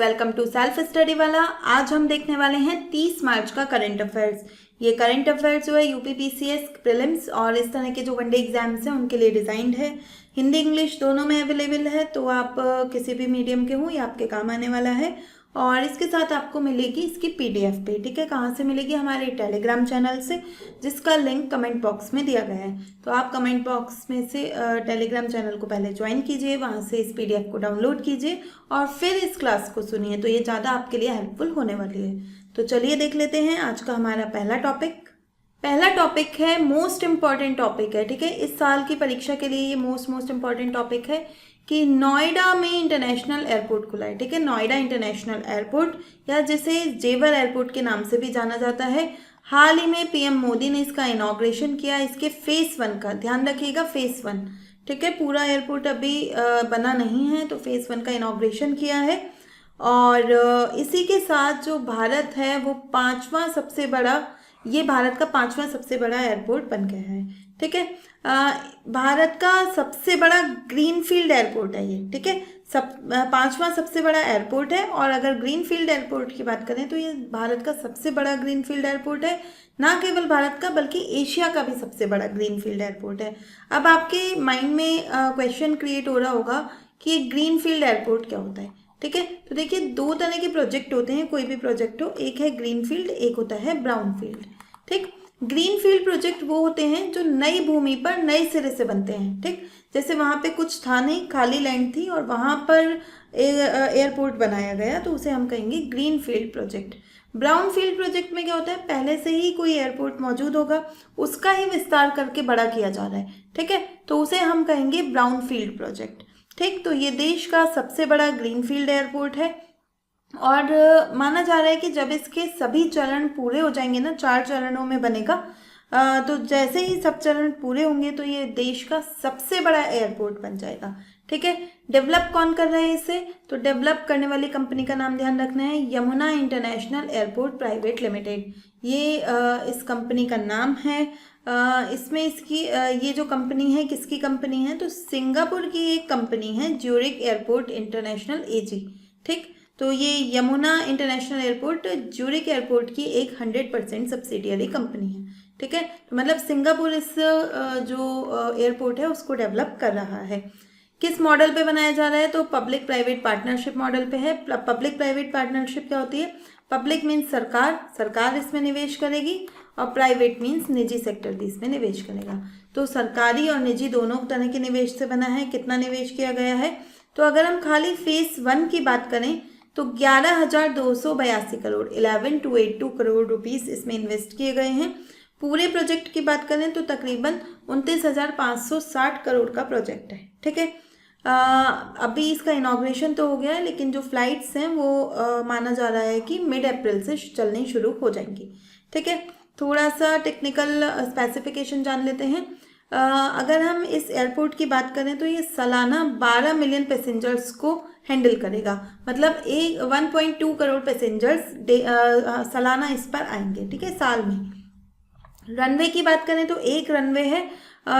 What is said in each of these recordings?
Welcome to self study वाला। आज हम देखने वाले हैं 30 मार्च का करंट अफेयर्स। ये करंट अफेयर्स जो है यूपी पीसीएस प्रीलिम्स और इस तरह के जो वनडे एग्जाम्स हैं उनके लिए डिज़ाइंड है। हिंदी इंग्लिश दोनों में अवेलेबल है, तो आप किसी भी मीडियम के हों ये आपके काम आने वाला है। और इसके साथ आपको मिलेगी इसकी पीडीएफ पे, ठीक है। कहाँ से मिलेगी? हमारे टेलीग्राम चैनल से, जिसका लिंक कमेंट बॉक्स में दिया गया है। तो आप कमेंट बॉक्स में से टेलीग्राम चैनल को पहले ज्वाइन कीजिए, वहाँ से इस पीडीएफ को डाउनलोड कीजिए और फिर इस क्लास को सुनिए, तो ये ज़्यादा आपके लिए हेल्पफुल होने वाली है। तो चलिए देख लेते हैं आज का हमारा पहला टॉपिक है, मोस्ट इम्पॉर्टेंट टॉपिक है, ठीक है। इस साल की परीक्षा के लिए ये मोस्ट इम्पॉर्टेंट टॉपिक है कि नोएडा में इंटरनेशनल एयरपोर्ट खुला है, ठीक है। नोएडा इंटरनेशनल एयरपोर्ट, या जिसे जेवर एयरपोर्ट के नाम से भी जाना जाता है। हाल ही में पीएम मोदी ने इसका इनॉग्रेशन किया। इसके फेज 1 का ध्यान रखिएगा, फेज 1, ठीक है। पूरा एयरपोर्ट अभी बना नहीं है, तो फेज 1 का इनॉग्रेशन किया है। और इसी के साथ जो भारत है वो भारत का पांचवा सबसे बड़ा एयरपोर्ट बन गया है, ठीक है। भारत का सबसे बड़ा ग्रीनफील्ड एयरपोर्ट है ये, ठीक है। पांचवा सबसे बड़ा एयरपोर्ट है। और अगर ग्रीनफील्ड एयरपोर्ट की बात करें तो ये भारत का सबसे बड़ा ग्रीनफील्ड एयरपोर्ट है। ना केवल भारत का बल्कि एशिया का भी सबसे बड़ा ग्रीनफील्ड एयरपोर्ट है। अब आपके माइंड में क्वेश्चन क्रिएट हो रहा होगा कि ग्रीनफील्ड एयरपोर्ट क्या होता है, ठीक है। तो देखिए, 2 तरह के प्रोजेक्ट होते हैं, कोई भी प्रोजेक्ट हो, एक है ग्रीनफील्ड, एक होता है ब्राउनफील्ड, ठीक। ग्रीनफील्ड प्रोजेक्ट वो होते हैं जो नई भूमि पर नए सिरे से बनते हैं, ठीक। जैसे वहाँ पे कुछ था नहीं, खाली लैंड थी और वहाँ पर एयरपोर्ट बनाया गया, तो उसे हम कहेंगे ग्रीनफील्ड प्रोजेक्ट। ब्राउनफील्ड प्रोजेक्ट में क्या होता है, पहले से ही कोई एयरपोर्ट मौजूद होगा, उसका ही विस्तार करके बड़ा किया जा रहा है, ठीक है, तो उसे हम कहेंगे ब्राउनफील्ड प्रोजेक्ट, ठीक। तो ये देश का सबसे बड़ा ग्रीनफील्ड एयरपोर्ट है और माना जा रहा है कि जब इसके सभी चरण पूरे हो जाएंगे ना, 4 चरणों में बनेगा, तो जैसे ही सब चरण पूरे होंगे तो ये देश का सबसे बड़ा एयरपोर्ट बन जाएगा, ठीक है। डेवलप कौन कर रहा है इसे? तो डेवलप करने वाली कंपनी का नाम ध्यान रखना है, Yamuna international airport private limited. ये इस कंपनी का नाम है। इसमें इसकी ये जो कंपनी है किसकी कंपनी है? तो सिंगापुर की एक कंपनी है, ज्यूरिक एयरपोर्ट इंटरनेशनल एजी, ठीक। तो ये Yamuna international airport Zurich airport की एक 100% सब्सिडियरी कंपनी है, ठीक है। तो मतलब सिंगापुर इस जो एयरपोर्ट है उसको डेवलप कर रहा है। किस मॉडल पे बनाया जा रहा है? तो पब्लिक प्राइवेट पार्टनरशिप मॉडल पे है। पब्लिक प्राइवेट पार्टनरशिप क्या होती है? पब्लिक मीन्स सरकार इसमें निवेश करेगी, और प्राइवेट मीन्स निजी सेक्टर भी इसमें निवेश करेगा। तो सरकारी और निजी दोनों तरह के निवेश से बना है। कितना निवेश किया गया है? तो अगर हम खाली फेज 1 की बात करें तो 11,282 करोड़ 11,282 करोड़ रुपीस इसमें इन्वेस्ट किए गए हैं। पूरे प्रोजेक्ट की बात करें तो तकरीबन 29,560 करोड़ का प्रोजेक्ट है, ठीक है। अभी इसका इनॉग्रेशन तो हो गया है, लेकिन जो फ्लाइट्स हैं वो माना जा रहा है कि मिड अप्रैल से चलनी शुरू हो जाएंगी, ठीक है। थोड़ा सा टेक्निकल स्पेसिफिकेशन जान लेते हैं। अगर हम इस एयरपोर्ट की बात करें तो ये सालाना 12 मिलियन पैसेंजर्स को हैंडल करेगा, मतलब 1.2 करोड़ पैसेंजर्स सालाना इस पर आएंगे, ठीक है, साल में। रनवे की बात करें तो एक रनवे है,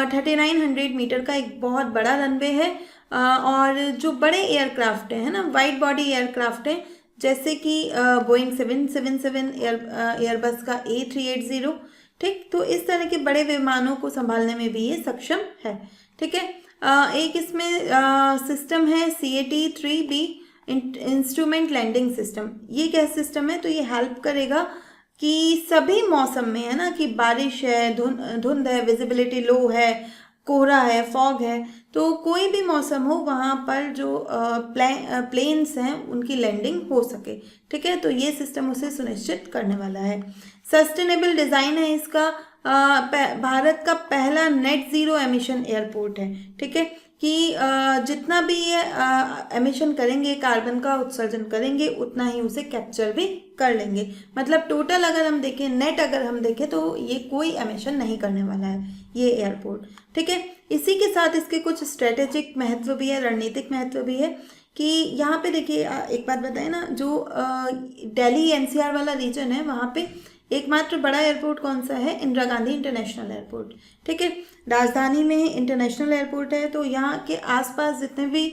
3900 मीटर का एक बहुत बड़ा रनवे है। और जो बड़े एयरक्राफ्ट हैं ना, वाइड बॉडी एयरक्राफ्ट हैं, जैसे कि बोइंग 777 एयरबस का A380, ठीक। तो इस तरह के बड़े विमानों को संभालने में भी ये सक्षम है, ठीक है। एक इसमें सिस्टम है CAT-3B इंस्ट्रूमेंट लैंडिंग सिस्टम। ये क्या सिस्टम है? तो ये हेल्प करेगा कि सभी मौसम में, है ना, कि बारिश है, धुंध है, विजिबिलिटी लो है, कोहरा है, फॉग है, तो कोई भी मौसम हो वहाँ पर जो प्लेन्स हैं उनकी लैंडिंग हो सके, ठीक है। तो ये सिस्टम उसे सुनिश्चित करने वाला है। सस्टेनेबल डिज़ाइन है इसका। भारत का पहला नेट ज़ीरो एमिशन एयरपोर्ट है, ठीक है, कि जितना भी ये एमिशन करेंगे, कार्बन का उत्सर्जन करेंगे, उतना ही उसे कैप्चर भी कर लेंगे। मतलब टोटल अगर हम देखें, नेट अगर हम देखें, तो ये कोई एमिशन नहीं करने वाला है ये एयरपोर्ट, ठीक है। इसी के साथ इसके कुछ स्ट्रेटेजिक महत्व भी है, रणनीतिक महत्व भी है कि यहाँ पे देखिए, एक बात बताएं ना, जो दिल्ली NCR वाला रीजन है वहाँ पे एकमात्र बड़ा एयरपोर्ट कौन सा है? इंदिरा गांधी इंटरनेशनल एयरपोर्ट, ठीक है। राजधानी में इंटरनेशनल एयरपोर्ट है, तो यहाँ के आसपास जितने भी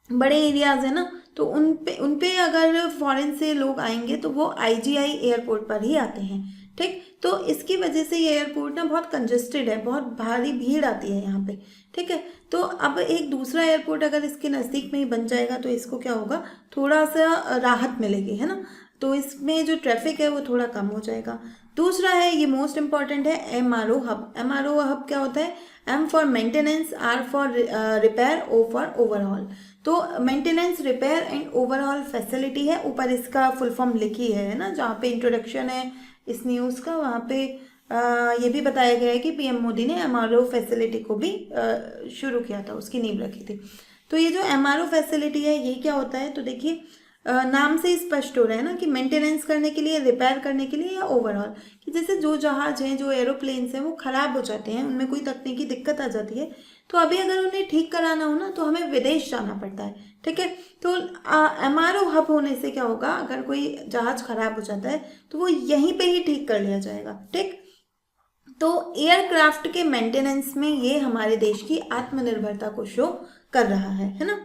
बड़े एरियाज है ना, तो उन पे अगर फॉरेन से लोग आएंगे तो वो आईजीआई एयरपोर्ट पर ही आते हैं। ठीक, तो इसकी वजह से ये एयरपोर्ट ना बहुत कंजेस्टेड है, बहुत भारी भीड़ आती है यहाँ पे। ठीक है, तो अब एक दूसरा एयरपोर्ट अगर इसके नज़दीक में ही बन जाएगा तो इसको क्या होगा, थोड़ा सा राहत मिलेगी, है ना। तो इसमें जो ट्रैफिक है वो थोड़ा कम हो जाएगा। दूसरा है, ये मोस्ट इंपॉर्टेंट है, एमआरओ हब। एमआरओ हब क्या होता है, M for maintenance, R for repair, O for overall. तो maintenance, repair and overall facility है, ऊपर इसका फुल फॉर्म लिखी है ना, जहाँ पे इंट्रोडक्शन है इस न्यूज़ का, वहाँ पे ये भी बताया गया है कि पीएम मोदी ने एमआरओ फैसिलिटी को भी शुरू किया था, उसकी नींव रखी थी। तो ये जो एमआरओ फैसिलिटी है ये क्या होता है, तो देखिए नाम से ही स्पष्ट हो रहा है ना कि मेंटेनेंस करने के लिए, रिपेयर करने के लिए, या ओवरऑल, कि जैसे जो जहाज हैं, जो एरोप्लेन्स हैं वो ख़राब हो जाते हैं, उनमें कोई तकनीकी दिक्कत आ जाती है, तो अभी अगर उन्हें ठीक कराना हो ना तो हमें विदेश जाना पड़ता है। ठीक है, तो एमआरओ हब होने से क्या होगा, अगर कोई जहाज खराब हो जाता है तो वो यहीं पे ही ठीक कर लिया जाएगा। ठीक, तो एयरक्राफ्ट के मेंटेनेंस में ये हमारे देश की आत्मनिर्भरता को शो कर रहा है ना।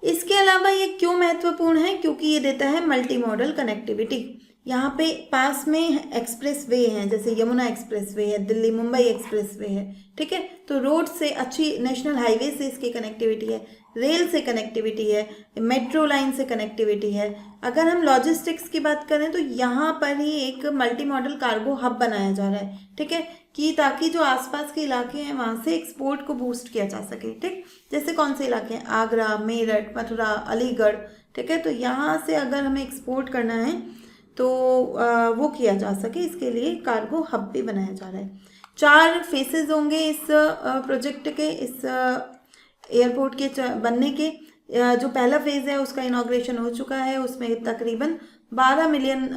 इसके अलावा ये क्यों महत्वपूर्ण है, क्योंकि ये देता है मल्टी मॉडल कनेक्टिविटी। यहाँ पे पास में एक्सप्रेस वे हैं, जैसे यमुना एक्सप्रेस वे है, दिल्ली मुंबई एक्सप्रेस वे है। ठीक है, तो रोड से, अच्छी नेशनल हाईवे से इसकी कनेक्टिविटी है, रेल से कनेक्टिविटी है, मेट्रो लाइन से कनेक्टिविटी है। अगर हम लॉजिस्टिक्स की बात करें तो यहाँ पर ही एक मल्टी मॉडल कार्गो हब बनाया जा रहा है। ठीक है, कि ताकि जो आसपास के इलाके हैं वहाँ से एक्सपोर्ट को बूस्ट किया जा सके। ठीक, जैसे कौन से इलाके हैं, आगरा, मेरठ, मथुरा, अलीगढ़। ठीक है, तो यहाँ से अगर हमें एक्सपोर्ट करना है तो वो किया जा सके, इसके लिए कार्गो हब भी बनाया जा रहा है। 4 फेसेस होंगे इस प्रोजेक्ट के, इस एयरपोर्ट के बनने के। जो पहला फेज़ है उसका इनॉग्रेशन हो चुका है, उसमें तकरीबन 12 मिलियन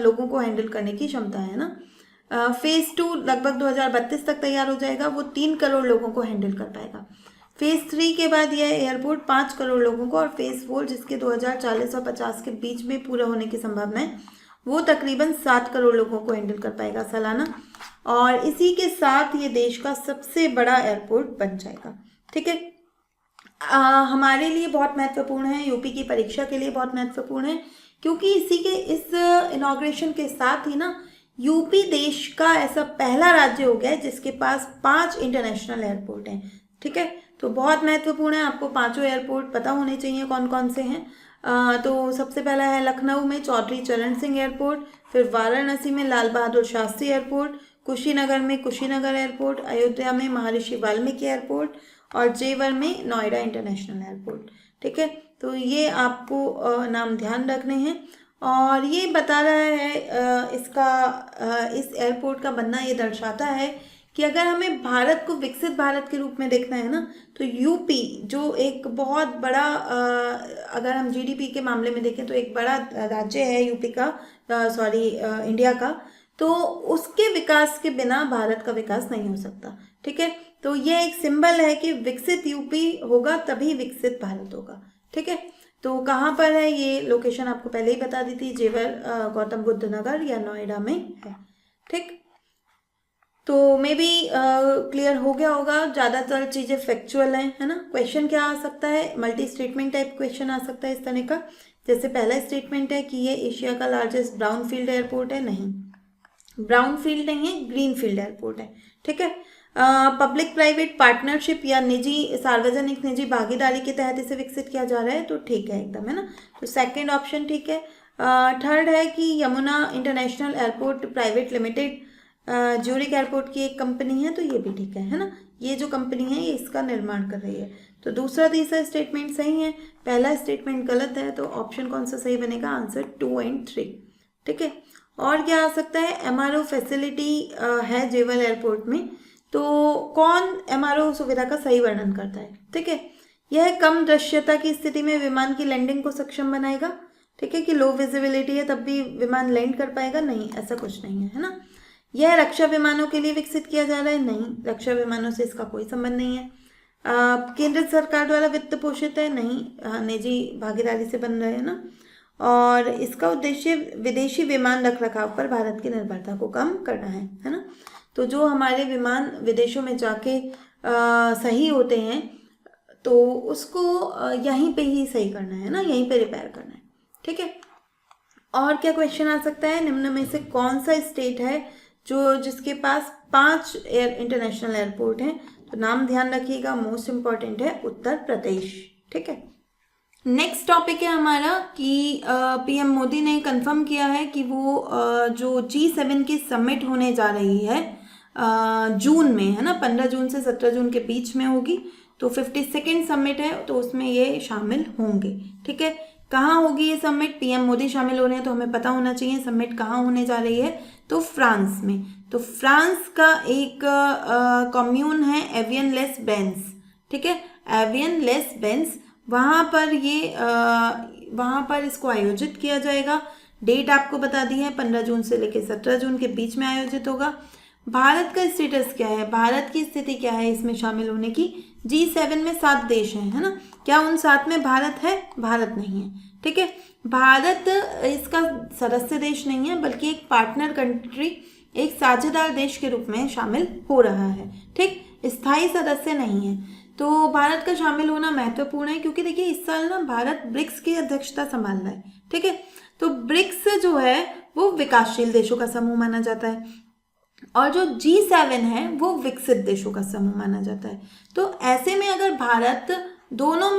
लोगों को हैंडल करने की क्षमता है ना। फेज़ 2 लगभग 2032 तक तैयार हो जाएगा, वो 3 करोड़ लोगों को हैंडल कर पाएगा। फेज़ 3 के बाद यह एयरपोर्ट 5 करोड़ लोगों को, और फेज़ 4 जिसके 2040 और 50 के बीच में पूरा होने की संभावना है, वो तकरीबन 7 करोड़ लोगों को हैंडल कर पाएगा सालाना। और इसी के साथ ये देश का सबसे बड़ा एयरपोर्ट बन जाएगा। ठीक है, हमारे लिए बहुत महत्वपूर्ण है, यूपी की परीक्षा के लिए बहुत महत्वपूर्ण है, क्योंकि इसी के इस इनॉग्रेशन के साथ ही ना यूपी देश का ऐसा पहला राज्य हो गया है जिसके पास 5 इंटरनेशनल एयरपोर्ट हैं। ठीक है, तो बहुत महत्वपूर्ण है, आपको 5 एयरपोर्ट पता होने चाहिए कौन कौन से हैं। तो सबसे पहला है लखनऊ में चौधरी चरण सिंह एयरपोर्ट, फिर वाराणसी में लाल बहादुर शास्त्री एयरपोर्ट, कुशीनगर में कुशीनगर एयरपोर्ट, अयोध्या में महर्षि वाल्मीकि एयरपोर्ट, और जेवर में नोएडा इंटरनेशनल एयरपोर्ट। ठीक है, तो ये आपको नाम ध्यान रखने हैं। और ये बता रहा है इस एयरपोर्ट का बनना ये दर्शाता है कि अगर हमें भारत को विकसित भारत के रूप में देखना है ना, तो यूपी जो एक बहुत बड़ा अगर हम जीडीपी के मामले में देखें तो एक बड़ा राज्य है यूपी का, इंडिया का, तो उसके विकास के बिना भारत का विकास नहीं हो सकता। ठीक है, तो ये एक सिंबल है कि विकसित यूपी होगा तभी विकसित भारत होगा। ठीक है, तो कहाँ पर है ये लोकेशन आपको पहले ही बता दी थी, जेवर गौतम बुद्ध नगर या नोएडा में है। ठीक, तो मे बी क्लियर हो गया होगा, ज़्यादातर चीज़ें फैक्चुअल हैं, है ना। क्वेश्चन क्या आ सकता है, मल्टी स्टेटमेंट टाइप क्वेश्चन आ सकता है इस तरह का। जैसे पहला स्टेटमेंट है कि ये एशिया का लार्जेस्ट ब्राउन फील्ड एयरपोर्ट है, नहीं, ब्राउन फील्ड नहीं है, ग्रीन फील्ड एयरपोर्ट है। ठीक है, पब्लिक प्राइवेट पार्टनरशिप या निजी सार्वजनिक निजी भागीदारी के तहत इसे विकसित किया जा रहा है, तो ठीक है एकदम, है ना। तो सेकंड ऑप्शन ठीक है। थर्ड है कि Yamuna international airport private limited Zurich airport की एक कंपनी है, तो ये भी ठीक है ना। ये जो कंपनी है ये इसका निर्माण कर रही है। तो दूसरा तीसरा स्टेटमेंट सही है, पहला स्टेटमेंट गलत है, तो ऑप्शन कौन सा सही बनेगा, आंसर 2 और 3। ठीक है, और क्या आ सकता है, एमआरओ फैसिलिटी है जेवर एयरपोर्ट में, तो कौन एमआरओ सुविधा का सही वर्णन करता है। ठीक है, यह कम दृश्यता की स्थिति में विमान की लैंडिंग को सक्षम बनाएगा। ठीक है, कि लो विजिबिलिटी है तब भी विमान लैंड कर पाएगा, नहीं, ऐसा कुछ नहीं है ना। यह रक्षा विमानों के लिए विकसित किया जा रहा है, नहीं, रक्षा विमानों से इसका कोई संबंध नहीं है। केंद्र सरकार द्वारा वित्त पोषित है, नहीं, निजी भागीदारी से बन रहे हैं ना। और इसका उद्देश्य विदेशी विमान रखरखाव पर भारत की निर्भरता को कम करना है ना। तो जो हमारे विमान विदेशों में जाके सही होते हैं तो उसको यहीं पे ही सही करना है ना, यहीं पे रिपेयर करना है, ठीक है। और क्या क्वेश्चन आ सकता है, निम्न में से कौन सा स्टेट है जिसके पास 5 इंटरनेशनल एयरपोर्ट हैं? तो नाम ध्यान रखिएगा, मोस्ट इम्पॉर्टेंट है उत्तर प्रदेश, ठीक है। नेक्स्ट टॉपिक है हमारा कि पीएम मोदी ने कंफर्म किया है कि वो जो G7 की समिट होने जा रही है जून में, है ना, 15 जून से 17 जून के बीच में होगी, तो 52nd समिट है, तो उसमें ये शामिल होंगे, ठीक है। कहाँ होगी ये समिट? पीएम मोदी शामिल हो रहे हैं तो हमें पता होना चाहिए समिट कहाँ होने जा रही है, तो फ्रांस में। तो फ्रांस का एक कम्यून है एवियन लेस बेंस, ठीक है, एवियन लेस बेंस, वहाँ पर इसको आयोजित किया जाएगा। डेट आपको बता दी है, 15 जून से लेकर 17 जून के बीच में आयोजित होगा। भारत का स्टेटस क्या है, भारत की स्थिति क्या है इसमें शामिल होने की? G7 में 7 देश हैं, है ना, क्या उन 7 में भारत है? भारत नहीं है, ठीक है। भारत इसका सदस्य देश नहीं है, बल्कि एक पार्टनर कंट्री, एक साझेदार देश के रूप में शामिल हो रहा है, ठीक, स्थायी सदस्य नहीं है। तो भारत का शामिल होना महत्वपूर्ण है, क्योंकि देखिए इस साल ना भारत ब्रिक्स की अध्यक्षता संभाल रहा है, ठीक है। तो ब्रिक्स जो है वो विकासशील देशों का समूह माना जाता है, और जो G7 है वो विकसित देशों का समूह माना जाता है। तो ऐसे में अगर भारत दोनों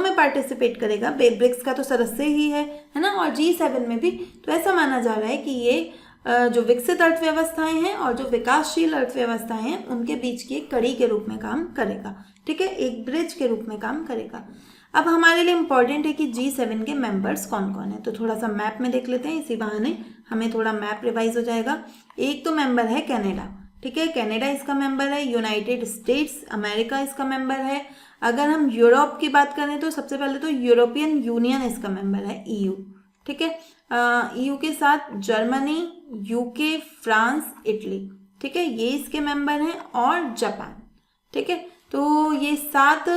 में पार्टिसिपेट करेगा, ब्रिक्स का तो सदस्य ही है ना, और G7 में भी, तो ऐसा माना जा रहा है कि ये जो विकसित अर्थव्यवस्थाएं हैं और जो विकासशील अर्थव्यवस्थाएं हैं उनके बीच की एक कड़ी के रूप में काम करेगा, ठीक है, एक ब्रिज के रूप में काम करेगा। अब हमारे लिए इम्पॉर्टेंट है कि G7 के मेंबर्स कौन कौन है, तो थोड़ा सा मैप में देख लेते हैं, इसी बहाने हमें थोड़ा मैप रिवाइज हो जाएगा। एक तो मेंबर है कनाडा, ठीक है, कनाडा इसका मेंबर है। यूनाइटेड स्टेट्स अमेरिका इसका मेंबर है। अगर हम यूरोप की बात करें तो सबसे पहले तो यूरोपियन यूनियन इसका मेंबर है, EU, ठीक है। EU के साथ जर्मनी, UK, फ्रांस, इटली, ठीक है, ये इसके मेंबर हैं, और जापान, ठीक है। तो ये 7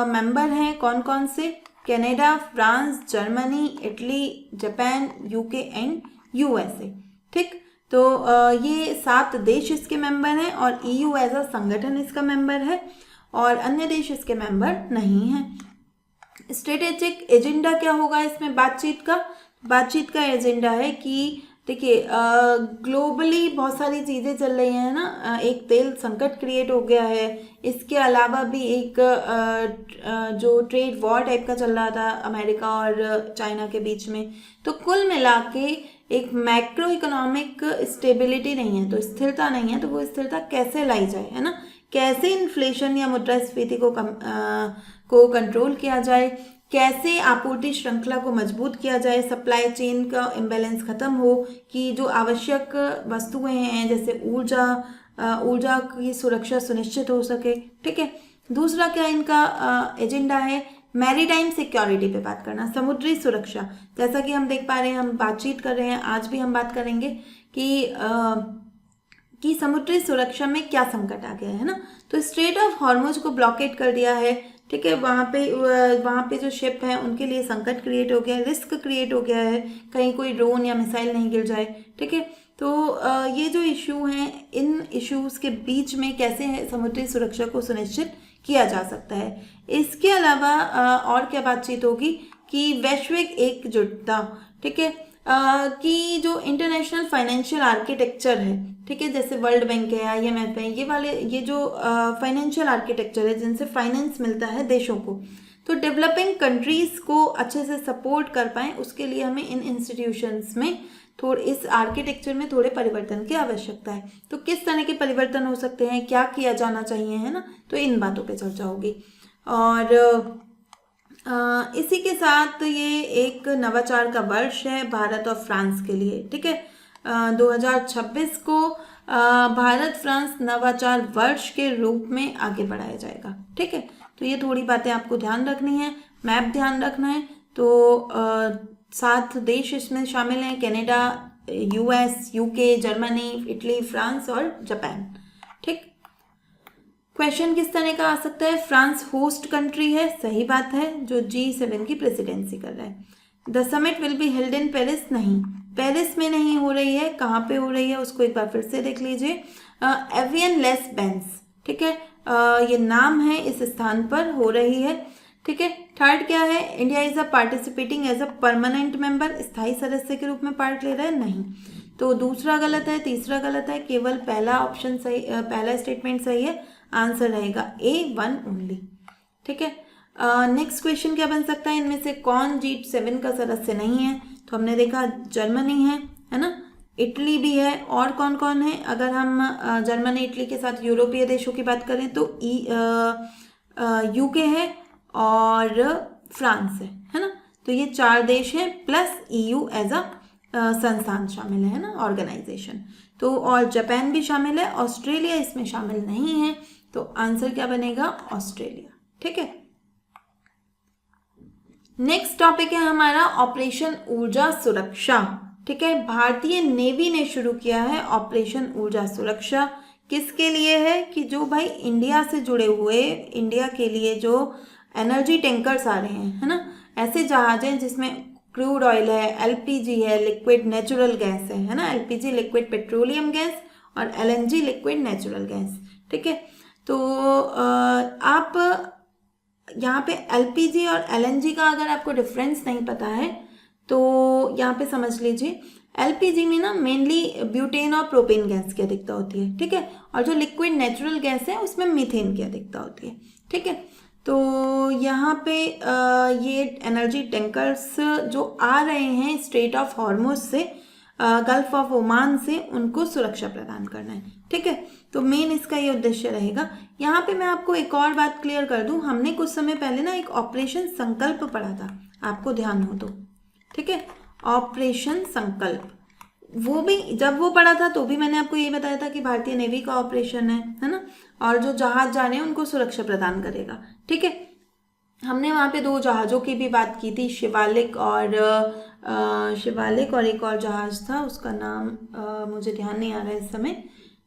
मेंबर हैं, कौन कौन से? Canada, France, Germany, Italy, Japan, UK and USA, ठीक। तो ये 7 देश इसके मेंबर हैं, और EU एज अ संगठन इसका मेंबर है, और अन्य देश इसके मेंबर नहीं हैं। स्ट्रेटेजिक एजेंडा क्या होगा इसमें बातचीत का एजेंडा है कि देखिए ग्लोबली बहुत सारी चीज़ें चल रही हैं ना, एक तेल संकट क्रिएट हो गया है, इसके अलावा भी एक जो ट्रेड वॉर टाइप का चल रहा था अमेरिका और चाइना के बीच में, तो कुल मिला के एक मैक्रो इकोनॉमिक स्टेबिलिटी नहीं है, तो स्थिरता नहीं है, तो वो स्थिरता कैसे लाई जाए, है ना, कैसे इन्फ्लेशन या मुद्रास्फीति को कंट्रोल किया जाए, कैसे आपूर्ति श्रृंखला को मजबूत किया जाए, सप्लाई चेन का इम्बैलेंस खत्म हो, कि जो आवश्यक वस्तुएं हैं जैसे ऊर्जा की सुरक्षा सुनिश्चित हो सके, ठीक है। दूसरा क्या इनका एजेंडा है? मैरीटाइम सिक्योरिटी पे बात करना, समुद्री सुरक्षा। जैसा कि हम देख पा रहे हैं, हम बातचीत कर रहे हैं, आज भी हम बात करेंगे कि समुद्री सुरक्षा में क्या संकट आ गया है ना, तो स्ट्रेट ऑफ हॉर्मुज को ब्लॉकेट कर दिया है, ठीक है। वहाँ पे जो शिप हैं उनके लिए संकट क्रिएट हो गया है, रिस्क क्रिएट हो गया है, कहीं कोई ड्रोन या मिसाइल नहीं गिर जाए, ठीक है। तो ये जो इशू हैं, इन इश्यूज के बीच में कैसे समुद्री सुरक्षा को सुनिश्चित किया जा सकता है। इसके अलावा और क्या बातचीत होगी कि वैश्विक एकजुटता, ठीक है, कि जो इंटरनेशनल फाइनेंशियल आर्किटेक्चर है, ठीक है, जैसे वर्ल्ड बैंक है, IMF है, ये जो फाइनेंशियल आर्किटेक्चर है जिनसे फाइनेंस मिलता है देशों को, तो डेवलपिंग कंट्रीज को अच्छे से सपोर्ट कर पाएँ, उसके लिए हमें इन इंस्टीट्यूशंस में इस आर्किटेक्चर में थोड़े परिवर्तन की आवश्यकता है। तो किस तरह के परिवर्तन हो सकते हैं, क्या किया जाना चाहिए, है ना, तो इन बातों पे चर्चा होगी। और इसी के साथ ये एक नवाचार का वर्ष है भारत और फ्रांस के लिए, ठीक है। 2026 को भारत फ्रांस नवाचार वर्ष के रूप में आगे बढ़ाया जाएगा, ठीक है। तो ये थोड़ी बातें आपको ध्यान रखनी है, मैप ध्यान रखना है। तो 7 देश इसमें शामिल हैं, Canada, US, UK, Germany, Italy, France और जापान, ठीक। क्वेश्चन किस तरह का आ सकता है? फ्रांस होस्ट कंट्री है, सही बात है, जो G7 की प्रेसिडेंसी कर रहा है। The summit will be held in Paris, नहीं, पेरिस में नहीं हो रही है, कहाँ पे हो रही है उसको एक बार फिर से देख लीजिए। एवियन लेस बेंस, ठीक है, ये नाम है इस स्थान पर हो रही है। ठीक है। थर्ड क्या है, India is a participating as a permanent member, स्थायी सदस्य के रूप में पार्ट ले रहा है, नहीं। तो दूसरा गलत है, तीसरा गलत है, केवल पहला ऑप्शन सही, पहला स्टेटमेंट सही है। आंसर रहेगा A1 ओनली। ठीक है। नेक्स्ट क्वेश्चन क्या बन सकता है, इनमें से कौन G7 का सदस्य नहीं है? तो हमने देखा जर्मनी है ना, इटली भी है, और कौन कौन है? अगर हम जर्मनी इटली के साथ यूरोपीय देशों की बात करें तो UK है और फ्रांस है ना। तो ये 4 देश हैं प्लस EU एज अ संस्थान शामिल है ना, ऑर्गेनाइजेशन। तो और जापान भी शामिल है, ऑस्ट्रेलिया इसमें शामिल नहीं है। तो आंसर क्या बनेगा, ऑस्ट्रेलिया। ठीक है। नेक्स्ट टॉपिक है हमारा ऑपरेशन ऊर्जा सुरक्षा। ठीक है। भारतीय नेवी ने शुरू किया है ऑपरेशन ऊर्जा सुरक्षा। किसके लिए है? कि जो भाई इंडिया से जुड़े हुए, इंडिया के लिए जो एनर्जी टैंकर्स आ रहे हैं, है ना, ऐसे जहाज हैं जिसमें क्रूड ऑयल है, LPG है, लिक्विड नेचुरल गैस है ना, LPG लिक्विड पेट्रोलियम गैस और LNG लिक्विड नेचुरल गैस। ठीक है। तो आप यहाँ पे LPG और LNG का अगर आपको डिफरेंस नहीं पता है तो यहाँ पे समझ लीजिए, LPG में ना मेनली ब्यूटेन और प्रोपेन गैस की अधिकता होती है। ठीक है। और जो लिक्विड नेचुरल गैस है उसमें मीथेन की अधिकता होती है। ठीक है। तो यहाँ पे ये एनर्जी टैंकर्स जो आ रहे हैं स्ट्रेट ऑफ हॉर्मुज से, गल्फ ऑफ ओमान से, उनको सुरक्षा प्रदान करना है। ठीक है। तो मेन इसका ये उद्देश्य रहेगा। यहाँ पे मैं आपको एक और बात क्लियर कर दूं, हमने कुछ समय पहले ना एक ऑपरेशन संकल्प पढ़ा था, आपको ध्यान हो तो। ठीक है। ऑपरेशन संकल्प, वो भी जब वो पढ़ा था तो भी मैंने आपको ये बताया था कि भारतीय नेवी का ऑपरेशन है ना, और जो जहाज जा रहे हैं उनको सुरक्षा प्रदान करेगा। ठीक है। हमने वहाँ पे 2 जहाज़ों की भी बात की थी, शिवालिक और एक और जहाज था, उसका नाम मुझे ध्यान नहीं आ रहा है इस समय।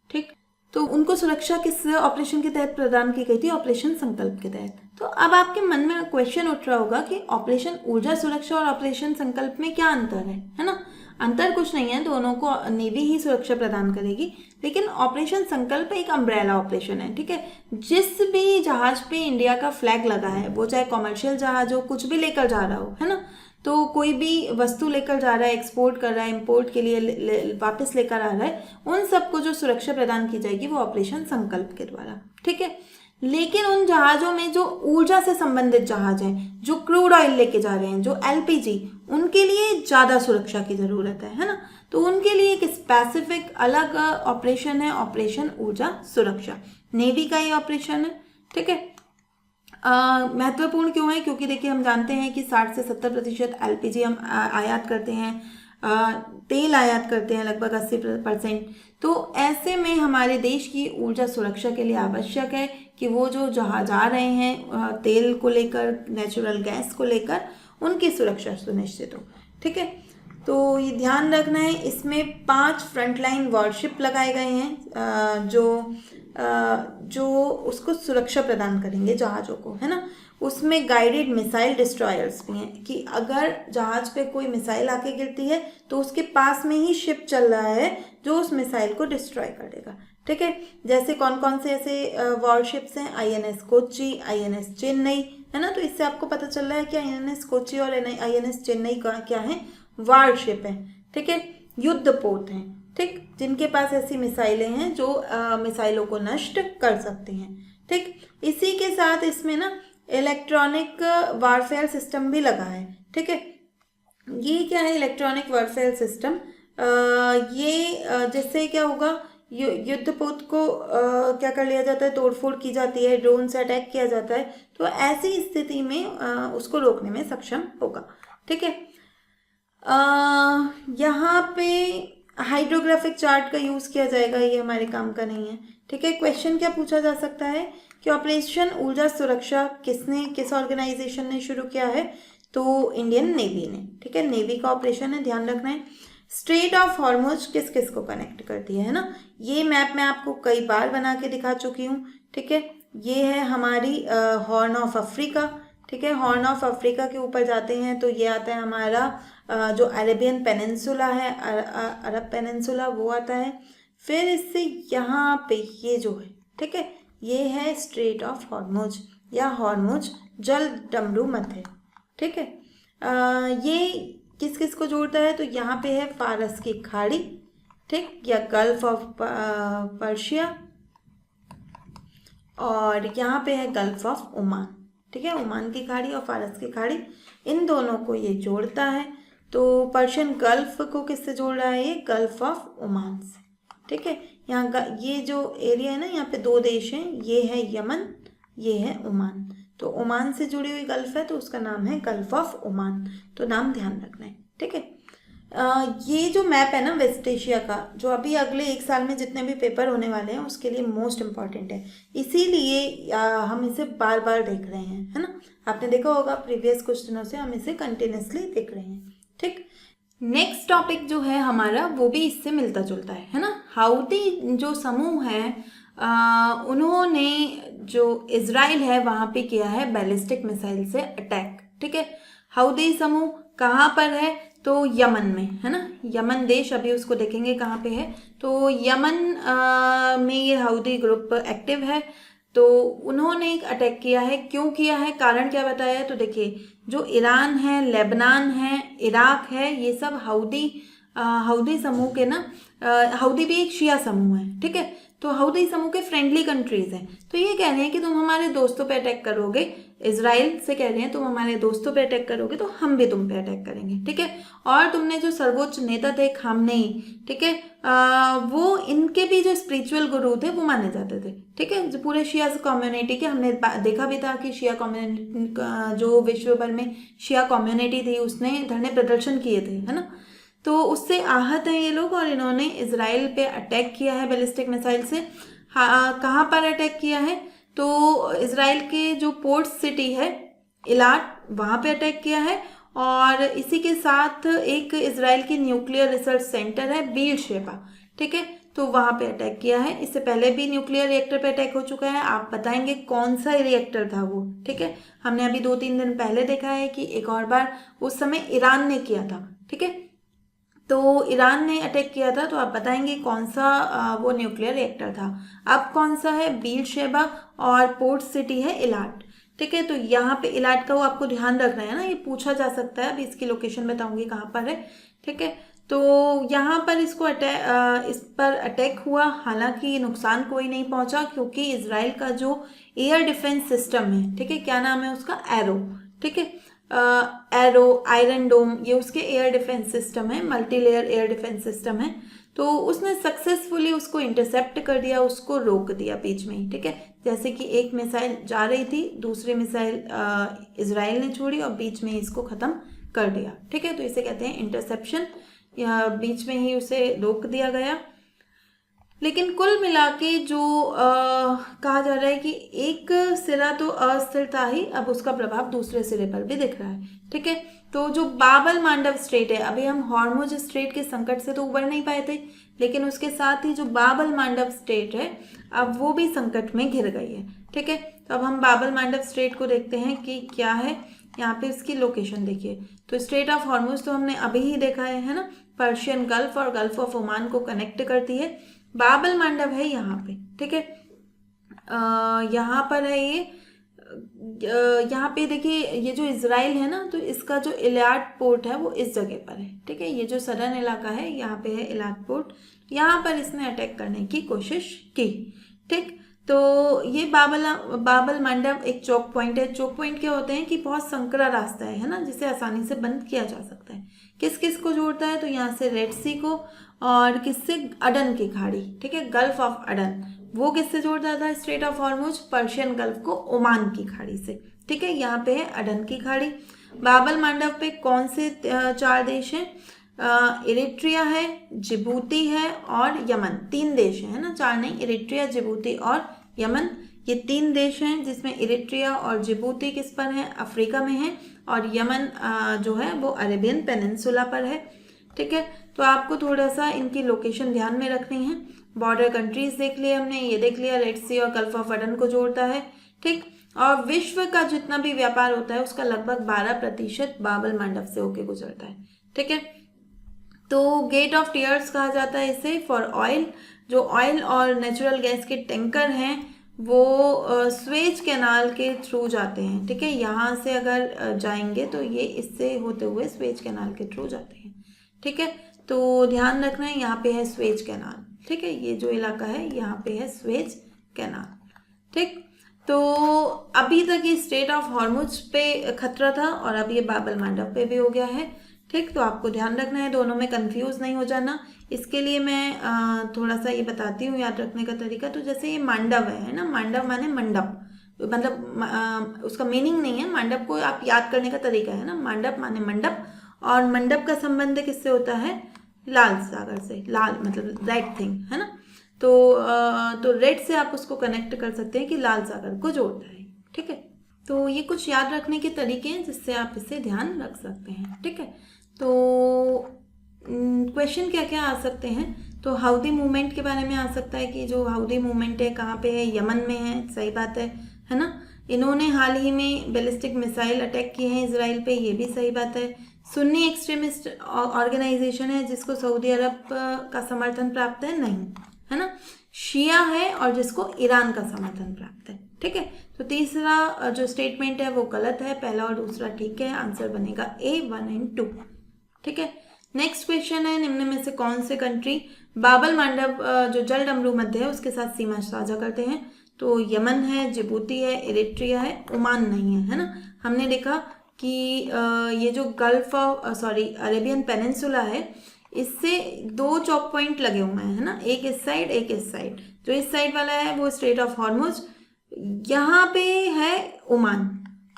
ठीक। तो उनको सुरक्षा किस ऑपरेशन के तहत प्रदान की गई थी? ऑपरेशन संकल्प के तहत। तो अब आपके मन में क्वेश्चन उठ रहा होगा कि ऑपरेशन ऊर्जा सुरक्षा और ऑपरेशन संकल्प में क्या अंतर है ना? अंतर कुछ नहीं है, दोनों को नेवी ही सुरक्षा प्रदान करेगी, लेकिन ऑपरेशन संकल्प एक अम्ब्रेला ऑपरेशन है। ठीक है। जिस भी जहाज पे इंडिया का फ्लैग लगा है, वो चाहे कॉमर्शियल जहाज हो, कुछ भी लेकर जा रहा हो, है ना, तो कोई भी वस्तु लेकर जा रहा है, एक्सपोर्ट कर रहा है, इंपोर्ट के लिए वापस लेकर आ रहा है, उन सबको जो सुरक्षा प्रदान की जाएगी वो ऑपरेशन संकल्प के द्वारा। ठीक है। लेकिन उन जहाज़ों में जो ऊर्जा से संबंधित जहाज हैं, जो क्रूड ऑयल लेके जा रहे हैं, जो LPG, उनके लिए ज़्यादा सुरक्षा की ज़रूरत है ना। तो उनके लिए एक स्पेसिफिक अलग ऑपरेशन है, ऑपरेशन ऊर्जा सुरक्षा, नेवी का ही ऑपरेशन है। ठीक है। महत्वपूर्ण क्यों है? क्योंकि देखिए हम जानते हैं कि 60 से 70% LPG हम आयात करते हैं, तेल आयात करते हैं लगभग 80%। तो ऐसे में हमारे देश की ऊर्जा सुरक्षा के लिए आवश्यक है कि वो जो जहाज आ रहे हैं तेल को लेकर, नेचुरल गैस को लेकर, उनकी सुरक्षा सुनिश्चित हो। ठीक है। तो ये ध्यान रखना है, इसमें 5 फ्रंटलाइन वॉरशिप लगाए गए हैं जो उसको सुरक्षा प्रदान करेंगे जहाज़ों को, है ना। उसमें गाइडेड मिसाइल डिस्ट्रॉयर्स भी हैं कि अगर जहाज पे कोई मिसाइल आके गिरती है तो उसके पास में ही शिप चल रहा है जो उस मिसाइल को डिस्ट्रॉय कर देगा। ठीक है। जैसे कौन कौन से ऐसे वॉरशिप्स हैं? INS कोच्चि, INS चेन्नई, है ना। तो इससे आपको पता चल रहा है कि INS कोच्चि और INS चेन्नई का क्या है? वॉरशिप है। ठीक है। युद्धपोत हैं, ठीक, जिनके पास ऐसी मिसाइलें हैं जो मिसाइलों को नष्ट कर सकती हैं। ठीक। इसी के साथ इसमें ना इलेक्ट्रॉनिक वारफेयर सिस्टम भी लगा है। ठीक है। ये क्या है इलेक्ट्रॉनिक वारफेयर सिस्टम? जिससे क्या होगा, युद्धपोत को क्या कर लिया जाता है? तोड़फोड़ की जाती है, ड्रोन से अटैक किया जाता है, तो ऐसी स्थिति में उसको रोकने में सक्षम होगा। ठीक है। यहाँ पे हाइड्रोग्राफिक चार्ट का यूज़ किया जाएगा, ये हमारे काम का नहीं है। ठीक है। क्वेश्चन क्या पूछा जा सकता है कि ऑपरेशन ऊर्जा सुरक्षा किस ऑर्गेनाइजेशन ने शुरू किया है? तो इंडियन नेवी ने। ठीक है। नेवी का ऑपरेशन है, ध्यान रखना है। स्ट्रेट ऑफ हॉर्मुज किस किस को कनेक्ट करती है ना, ये मैप मैं आपको कई बार बना के दिखा चुकी हूँ। ठीक है। ये है हमारी हॉर्न ऑफ अफ्रीका। ठीक है। हॉर्न ऑफ अफ्रीका के ऊपर जाते हैं तो ये आता है हमारा जो अरेबियन पेनिनसुला है, अरब पेनिनसुला, वो आता है। फिर इससे यहाँ पे ये जो है, ठीक है, ये है स्ट्रेट ऑफ हॉर्मुज या हॉर्मुज जल डमरू मध्य, ठीक है। ये किस किस को जोड़ता है, तो यहाँ पे है फारस की खाड़ी, ठीक, या गल्फ ऑफ पर्शिया, और यहाँ पे है गल्फ ऑफ ओमान, ठीक है। ओमान की खाड़ी और फारस की खाड़ी, इन दोनों को ये जोड़ता है। तो पर्शियन गल्फ को किससे जोड़ रहा है, ये गल्फ ऑफ ओमान से, ठीक है। यहाँ का ये जो एरिया है ना, यहाँ पे दो देश हैं, ये है यमन, ये है ओमान। तो ओमान से जुड़ी हुई गल्फ है तो उसका नाम है गल्फ ऑफ ओमान, तो नाम ध्यान रखना है, ठीक है। ये जो मैप है ना वेस्ट एशिया का, जो अभी अगले 1 साल में जितने भी पेपर होने वाले हैं उसके लिए मोस्ट इम्पॉर्टेंट है, इसीलिए हम इसे बार बार देख रहे हैं, है ना। आपने देखा होगा प्रीवियस कुछ दिनों से हम इसे कंटिन्यूसली देख रहे हैं, ठीक। नेक्स्ट टॉपिक जो है हमारा वो भी इससे मिलता जुलता है ना। हाउती जो समूह है उन्होंने जो इजराइल है वहाँ पे किया है बैलिस्टिक मिसाइल से अटैक, ठीक है। हाउती समूह कहाँ पर है, तो यमन में, है ना। यमन देश अभी उसको देखेंगे कहाँ पे है, तो यमन में ये हाउती ग्रुप एक्टिव है। तो उन्होंने एक अटैक किया है, क्यों किया है, कारण क्या बताया है, तो देखिए जो ईरान है, लेबनान है, इराक है, ये सब हाउदी समूह के ना, हाउदी भी एक शिया समूह है, ठीक है। तो हाउदी समूह के फ्रेंडली कंट्रीज हैं। तो ये कह रहे हैं कि तुम हमारे दोस्तों पे अटैक करोगे, इजराइल से कह रहे हैं तुम हमारे दोस्तों पे अटैक करोगे तो हम भी तुम पे अटैक करेंगे, ठीक है। और तुमने जो सर्वोच्च नेता थे खामनेई, ठीक है, वो इनके भी जो स्पिरिचुअल गुरु थे वो माने जाते थे, ठीक है। जो पूरे शिया कम्युनिटी के, हमने देखा भी था कि शिया कम्युनिटी जो विश्व भर में शिया कम्युनिटी थी उसने धरने प्रदर्शन किए थे, है ना। तो उससे आहत हैं ये लोग और इन्होंने इजराइल पे अटैक किया है बैलिस्टिक मिसाइल से। कहाँ पर अटैक किया है, तो इजराइल के जो पोर्ट सिटी है इलाट, वहाँ पे अटैक किया है। और इसी के साथ एक इजराइल की न्यूक्लियर रिसर्च सेंटर है बीर शेबा, ठीक है, तो वहाँ पे अटैक किया है। इससे पहले भी न्यूक्लियर रिएक्टर पे अटैक हो चुका है, आप बताएंगे कौन सा रिएक्टर था वो, ठीक है। हमने अभी 2-3 दिन पहले देखा है कि एक और बार उस समय ईरान ने किया था, ठीक है। तो ईरान ने अटैक किया था, तो आप बताएंगे कौन सा वो न्यूक्लियर रिएक्टर था। अब कौन सा है, बीर शेबा, और पोर्ट सिटी है इलाट, ठीक है। तो यहाँ पे इलाट का वो आपको ध्यान रखना है ना, ये पूछा जा सकता है। अभी इसकी लोकेशन बताऊंगी कहाँ पर है, ठीक है। तो यहाँ पर इस पर अटैक हुआ, हालांकि नुकसान कोई नहीं पहुंचा क्योंकि इजराइल का जो एयर डिफेंस सिस्टम है, ठीक है, क्या नाम है उसका, एरो, ठीक है। एरो, आयरन डोम, ये उसके एयर डिफेंस सिस्टम है, multi layer air defence system है। तो उसने सक्सेसफुली उसको इंटरसेप्ट कर दिया, उसको रोक दिया बीच में ही, ठीक है। जैसे कि एक मिसाइल जा रही थी, दूसरी मिसाइल इजराइल ने छोड़ी और बीच में ही इसको ख़त्म कर दिया, ठीक है। तो इसे कहते हैं इंटरसेप्शन, या बीच में ही उसे रोक दिया गया। लेकिन कुल मिला के जो कहा जा रहा है कि एक सिरा तो अस्थिर था ही, अब उसका प्रभाव दूसरे सिरे पर भी दिख रहा है, ठीक है। तो जो बाबल मांडव स्ट्रेट है, अभी हम हॉर्मुज स्ट्रेट के संकट से तो उबर नहीं पाए थे, लेकिन उसके साथ ही जो बाबल मांडव स्ट्रेट है अब वो भी संकट में घिर गई है, ठीक है। तो अब हम बाबल मांडव स्ट्रेट को देखते हैं कि क्या है। यहाँ पे इसकी लोकेशन देखिए, तो स्ट्रेट ऑफ हॉर्मुज तो हमने अभी ही देखा है ना, पर्शियन गल्फ और गल्फ ऑफ ओमान को कनेक्ट करती है। बाबल मांडव है यहाँ पे, ठीक है। यहाँ पर है ये, यहाँ पे देखिए ये जो इजराइल है ना, तो इसका जो इलाट पोर्ट है वो इस जगह पर है, ठीक है। ये जो सदर्न इलाका है यहाँ पे है इलाट पोर्ट, यहाँ पर इसने अटैक करने की कोशिश की, ठीक। तो ये बाबल मांडव एक चौक पॉइंट है। चौक पॉइंट क्या होते हैं कि बहुत संकरा रास्ता है ना, जिसे आसानी से बंद किया जा सकता है। किस किस को जोड़ता है, तो यहाँ से रेड सी को, और किससे, अडन की खाड़ी, ठीक है, गल्फ ऑफ अडन। वो किससे जोड़ता था, straight of Hormuz, Persian gulf को ओमान की खाड़ी से, ठीक है। यहाँ पे है अडन की खाड़ी। बाबल मांडव पे कौन से 4 देश हैं, इरिट्रिया है, जिबूती है और यमन, 3 देश हैं, है ना, 4 नहीं, इरिट्रिया, जिबूती और यमन, ये 3 देश हैं, जिसमें इरिट्रिया और जिबूती किस पर है, अफ्रीका में है, और यमन जो है वो अरेबियन पेनिनसुला पर है, ठीक है। तो आपको थोड़ा सा इनकी लोकेशन ध्यान में रखनी है। बॉर्डर कंट्रीज देख लिए हमने, ये देख लिया रेड सी और गल्फ ऑफ अडन को जोड़ता है, ठीक। और विश्व का जितना भी व्यापार होता है उसका लगभग 12% बाबल मांडव से होके गुजरता है, ठीक है। तो गेट ऑफ टीयर्स कहा जाता है इसे फॉर ऑयल। जो ऑयल और नेचुरल गैस के टैंकर हैं वो स्वेज कैनाल के थ्रू जाते हैं, ठीक है। यहाँ से अगर जाएंगे तो ये इससे होते हुए स्वेज कैनाल के थ्रू जाते हैं, ठीक है। तो ध्यान रखना है, यहाँ पे है स्वेज कैनाल, ठीक है। ये जो इलाका है यहाँ पे है स्वेज कैनाल, ठीक। तो अभी तक ये स्ट्रेट ऑफ हॉर्मुज पे खतरा था और अब ये बाब अल मंडब पे भी हो गया है, ठीक। तो आपको ध्यान रखना है, दोनों में कंफ्यूज नहीं हो जाना। इसके लिए मैं थोड़ा सा ये बताती हूँ याद रखने का तरीका। तो जैसे ये मांडव है ना, मांडव माने मंडप, मतलब उसका मीनिंग नहीं है, मांडव को आप याद करने का तरीका है ना, मांडव माने मंडप, और मंडप का संबंध किससे होता है, लाल सागर से, लाल मतलब रेड थिंग है ना। तो रेड से आप उसको कनेक्ट कर सकते हैं कि लाल सागर को जोड़ता है, ठीक है। तो ये कुछ याद रखने के तरीके हैं जिससे आप इसे ध्यान रख सकते हैं, ठीक है। तो क्वेश्चन क्या क्या आ सकते हैं, तो हाउदी मूवमेंट के बारे में आ सकता है कि जो हाउदी मूवमेंट है कहाँ पे है, यमन में है, सही बात है ना। इन्होंने हाल ही में बैलिस्टिक मिसाइल अटैक किए हैं इसराइल पे, ये भी सही बात है। सुन्नी एक्सट्रीमिस्ट ऑर्गेनाइजेशन है जिसको सऊदी अरब का समर्थन प्राप्त है, नहीं है ना। शिया है और जिसको ईरान का समर्थन प्राप्त है, ठीक है। तो तीसरा जो स्टेटमेंट है वो गलत है, पहला और दूसरा ठीक है। आंसर बनेगा A 1 और 2, ठीक है। नेक्स्ट क्वेश्चन है, निम्न में से कौन से कंट्री बाब अल मंडब जो जल डमरू मध्य है उसके साथ सीमा साझा करते हैं, तो यमन है, जिबूती है, इरिट्रिया है, ओमान नहीं है ना। हमने देखा कि ये जो गल्फ ऑफ अरेबियन पेनिनसुला है, इससे 2 चॉक पॉइंट लगे हुए हैं, है ना, एक इस साइड एक इस साइड। जो इस साइड वाला है वो स्ट्रेट ऑफ हॉर्मुज, यहाँ पे है ओमान,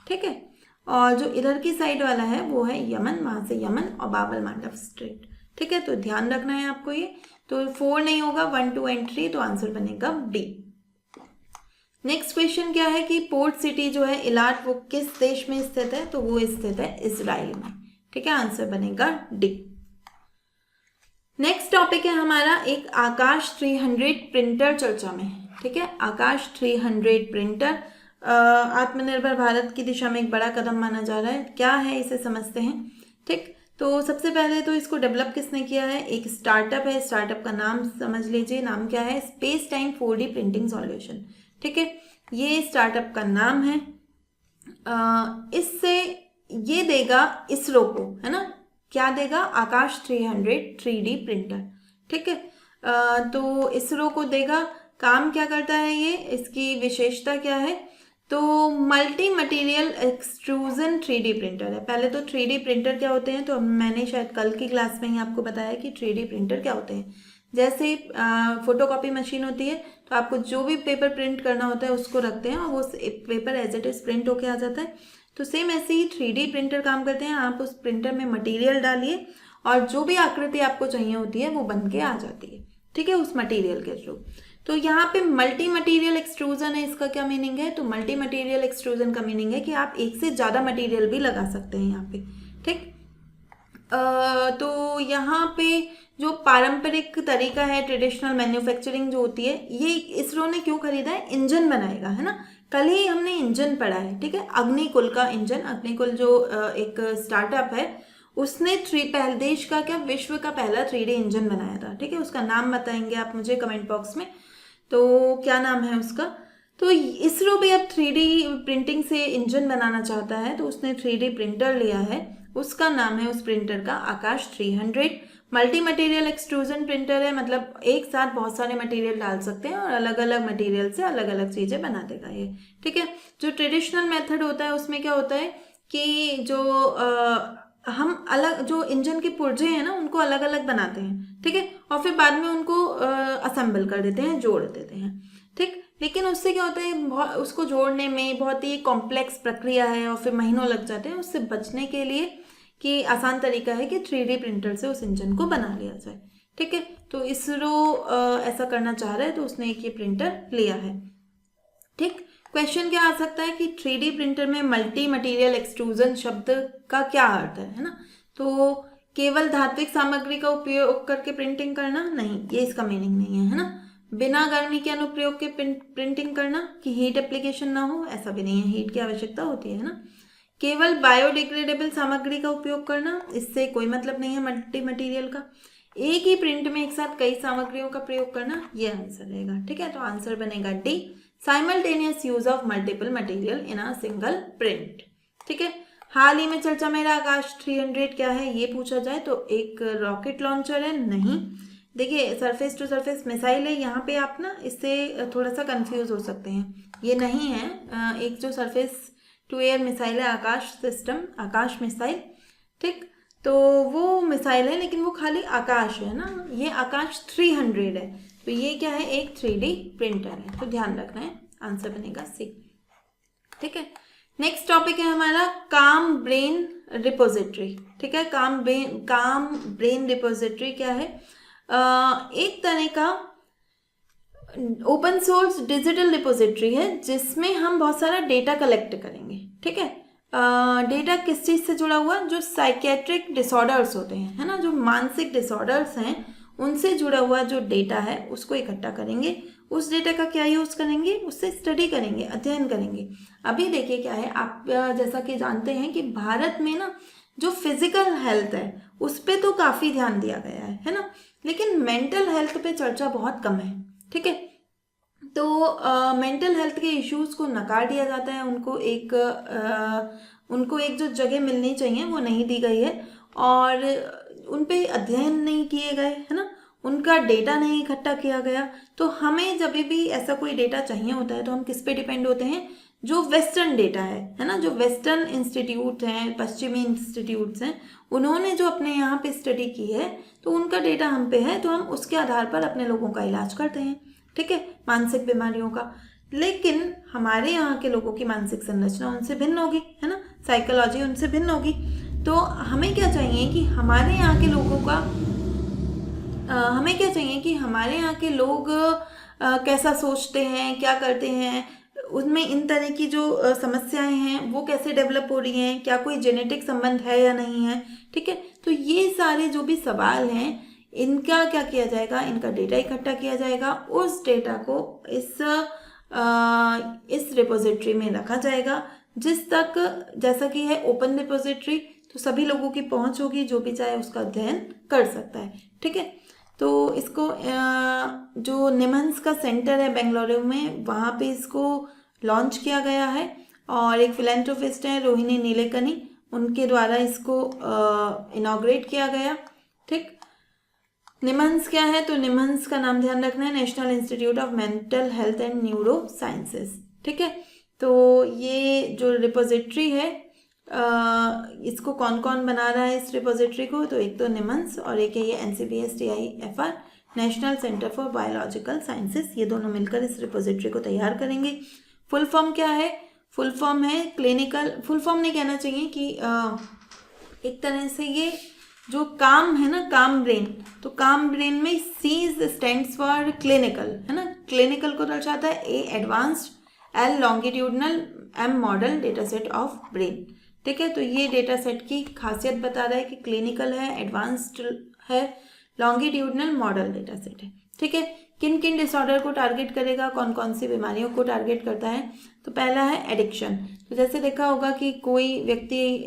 ठीक है। और जो इधर की साइड वाला है वो है यमन, वहां से यमन और बाब अल मंडब स्ट्रेट, ठीक है। तो ध्यान रखना है आपको ये। तो 4 नहीं होगा, 1, 2 और 3, तो आंसर बनेगा D। नेक्स्ट क्वेश्चन क्या है कि पोर्ट सिटी जो है इलाट वो किस देश में स्थित है, तो वो स्थित है इजराइल में, ठीक है। आंसर बनेगा D। नेक्स्ट टॉपिक है हमारा एक आकाश 300 प्रिंटर चर्चा में, ठीक है। आकाश 300 प्रिंटर आत्मनिर्भर भारत की दिशा में एक बड़ा कदम माना जा रहा है। क्या है इसे समझते हैं, ठीक। तो सबसे पहले तो इसको डेवलप किसने किया है, एक स्टार्टअप है। स्टार्टअप का नाम समझ लीजिए, नाम क्या है, space time 4D printing solution, ठीक है। ये स्टार्टअप का नाम है। इससे ये देगा इसरो को, है ना, क्या देगा, आकाश 300 3D प्रिंटर, ठीक है। तो इसरो को देगा। काम क्या करता है ये, इसकी विशेषता क्या है, तो multi material extrusion 3D printer है। पहले तो 3D प्रिंटर क्या होते हैं, तो मैंने शायद कल की क्लास में ही आपको बताया कि 3D प्रिंटर क्या होते हैं। जैसे फोटोकॉपी मशीन होती है, तो आपको जो भी पेपर प्रिंट करना होता है उसको रखते हैं और वो paper as it is print होके आ जाता है। तो सेम ऐसे ही 3D प्रिंटर काम करते हैं। आप उस प्रिंटर में मटेरियल डालिए और जो भी आकृति आपको चाहिए होती है वो बन के आ जाती है, ठीक है, उस मटेरियल के थ्रू। तो यहाँ पे मल्टी मटेरियल एक्सट्रूजन है, इसका क्या मीनिंग है, तो मल्टी मटेरियल एक्सट्रूजन का मीनिंग है कि आप एक से ज़्यादा मटेरियल भी लगा सकते हैं यहाँ पे, ठीक। तो यहाँ पे जो पारंपरिक तरीका है, ट्रेडिशनल मैन्युफैक्चरिंग जो होती है, ये इसरो ने क्यों खरीदा है, इंजन बनाएगा, है ना। कल ही हमने इंजन पढ़ा है, ठीक है, अग्निकुल का इंजन। अग्निकुल जो एक स्टार्टअप है, उसने देश का क्या, विश्व का पहला 3D इंजन बनाया था, ठीक है। उसका नाम बताएंगे आप मुझे कमेंट बॉक्स में, तो क्या नाम है उसका। तो इसरो भी अब 3D प्रिंटिंग से इंजन बनाना चाहता है, तो उसने 3D प्रिंटर लिया है, उसका नाम है उस प्रिंटर का आकाश 300। मल्टी मटेरियल एक्सट्रूजन प्रिंटर है, मतलब एक साथ बहुत सारे मटेरियल डाल सकते हैं और अलग अलग मटेरियल से अलग अलग चीज़ें बना देगा ये, ठीक है। जो ट्रेडिशनल मेथड होता है उसमें क्या होता है कि जो हम अलग जो इंजन के पुर्जे हैं ना उनको अलग अलग बनाते हैं, ठीक है, और फिर बाद में उनको असेंबल कर देते हैं, जोड़ देते हैं, ठीक। लेकिन उससे क्या होता है, उसको जोड़ने में बहुत ही कॉम्प्लेक्स प्रक्रिया है और फिर महीनों लग जाते हैं। उससे बचने के लिए कि आसान तरीका है कि 3D प्रिंटर से उस इंजन को बना लिया जाए, ठीक है। तो इसरो ऐसा करना चाह रहा है, तो उसने एक ये प्रिंटर लिया है, ठीक। क्वेश्चन क्या आ सकता है कि 3D प्रिंटर में मल्टी मटेरियल एक्सट्रूजन शब्द का क्या अर्थ है ना। तो केवल धात्विक सामग्री का उपयोग करके प्रिंटिंग करना, नहीं, ये इसका मीनिंग नहीं है ना। बिना गर्मी के अनुप्रयोग के प्रिंटिंग करना, कि हीट एप्लीकेशन ना हो, ऐसा भी नहीं है, हीट की आवश्यकता होती है ना। केवल बायोडिग्रेडेबल सामग्री का उपयोग करना, इससे कोई मतलब नहीं है मल्टी मटेरियल का। एक ही प्रिंट में एक साथ कई सामग्रियों का प्रयोग करना, ये आंसर रहेगा, ठीक है। तो आंसर बनेगा D, simultaneous use of multiple material in a single print. ठीक है, हाल ही में चर्चा में रहा आकाश 300 क्या है ये पूछा जाए तो एक रॉकेट लॉन्चर है? नहीं। देखिए, सरफेस टू सरफेस मिसाइल है, यहाँ पे आप ना इससे थोड़ा सा कंफ्यूज हो सकते हैं, ये नहीं है। एक जो सरफेस टू एयर मिसाइल है आकाश सिस्टम, आकाश मिसाइल, ठीक, तो वो मिसाइल है लेकिन वो खाली आकाश है ना, ये आकाश 300 है, तो ये क्या है, एक 3D प्रिंटर है, तो ध्यान रखना है, आंसर बनेगा सी। ठीक है, नेक्स्ट टॉपिक है हमारा काम ब्रेन रिपोजिटरी। ठीक है, काम ब्रेन रिपोजिटरी क्या है? एक तरह का ओपन सोर्स डिजिटल रिपोजिटरी है जिसमें हम बहुत सारा डेटा कलेक्ट करेंगे। ठीक है, डेटा किस चीज़ से जुड़ा हुआ? जो साइकेट्रिक डिसऑर्डर्स होते हैं, है ना, जो मानसिक डिसऑर्डर्स हैं उनसे जुड़ा हुआ जो डेटा है उसको इकट्ठा करेंगे। उस डेटा का क्या यूज़ करेंगे? उससे स्टडी करेंगे, अध्ययन करेंगे। अभी देखिए क्या है, आप जैसा कि जानते हैं कि भारत में ना जो फिजिकल हेल्थ है उस पर तो काफ़ी ध्यान दिया गया है ना, लेकिन मेंटल हेल्थ पे चर्चा बहुत कम है। ठीक है, तो मेंटल हेल्थ के इश्यूज को नकार दिया जाता है, उनको एक जो जगह मिलनी चाहिए वो नहीं दी गई है, और उन पे अध्ययन नहीं किए गए, है ना, उनका डेटा नहीं इकट्ठा किया गया। तो हमें जब भी ऐसा कोई डेटा चाहिए होता है तो हम किस पे डिपेंड होते हैं? जो वेस्टर्न डेटा है ना, जो वेस्टर्न इंस्टीट्यूट हैं, पश्चिमी इंस्टीट्यूट्स हैं, उन्होंने जो अपने यहाँ पे स्टडी की है तो उनका डेटा हम पे है, तो हम उसके आधार पर अपने लोगों का इलाज करते हैं। ठीक है, मानसिक बीमारियों का। लेकिन हमारे यहाँ के लोगों की मानसिक संरचना उनसे भिन्न होगी, है ना, साइकोलॉजी उनसे भिन्न होगी। तो हमें क्या चाहिए कि हमारे यहाँ के लोगों का हमें क्या चाहिए कि हमारे यहाँ के लोग कैसा सोचते हैं, क्या करते हैं, उनमें इन तरह की जो समस्याएं हैं वो कैसे डेवलप हो रही हैं, क्या कोई जेनेटिक संबंध है या नहीं है। ठीक है, तो ये सारे जो भी सवाल हैं इनका क्या किया जाएगा? इनका डेटा इकट्ठा किया जाएगा, उस डेटा को इस रिपोजिटरी में रखा जाएगा, जिस तक जैसा कि है ओपन रिपोजिटरी, तो सभी लोगों की पहुंच होगी, जो भी चाहे उसका अध्ययन कर सकता है। ठीक है, तो इसको जो निमहंस का सेंटर है बेंगलुरु में, वहाँ पे इसको लॉन्च किया गया है, और एक फिलैंथ्रोपिस्ट है रोहिणी नीलेकनी, उनके द्वारा इसको इनॉग्रेट किया गया। ठीक, निमहंस क्या है? तो निमहंस का नाम ध्यान रखना है, national institute of mental health and neuro sciences. ठीक है, तो ये जो रिपोजिटरी है इसको कौन कौन बना रहा है इस रिपोजिटरी को? तो एक तो निमहंस और एक है ये NCBS-TIFR, national centre for biological sciences, ये दोनों मिलकर इस रिपोजिटरी को तैयार करेंगे। फुल फॉर्म क्या है? फुल फॉर्म है क्लिनिकल, फुल फॉर्म नहीं कहना चाहिए कि एक तरह से ये जो काम है ना, काम ब्रेन, तो काम ब्रेन में C स्टैंड्स फॉर क्लिनिकल, है ना, क्लिनिकल को दर्शाता है, A advanced, L longitudinal, M model data set of brain. ठीक है, तो ये डेटा सेट की खासियत बता रहा है कि क्लिनिकल है, एडवांस्ड है, लॉन्गिट्यूडनल मॉडल डेटा सेट है। ठीक है, किन किन डिसऑर्डर को टारगेट करेगा, कौन कौन सी बीमारियों को टारगेट करता है? तो पहला है एडिक्शन। तो जैसे देखा होगा कि कोई व्यक्ति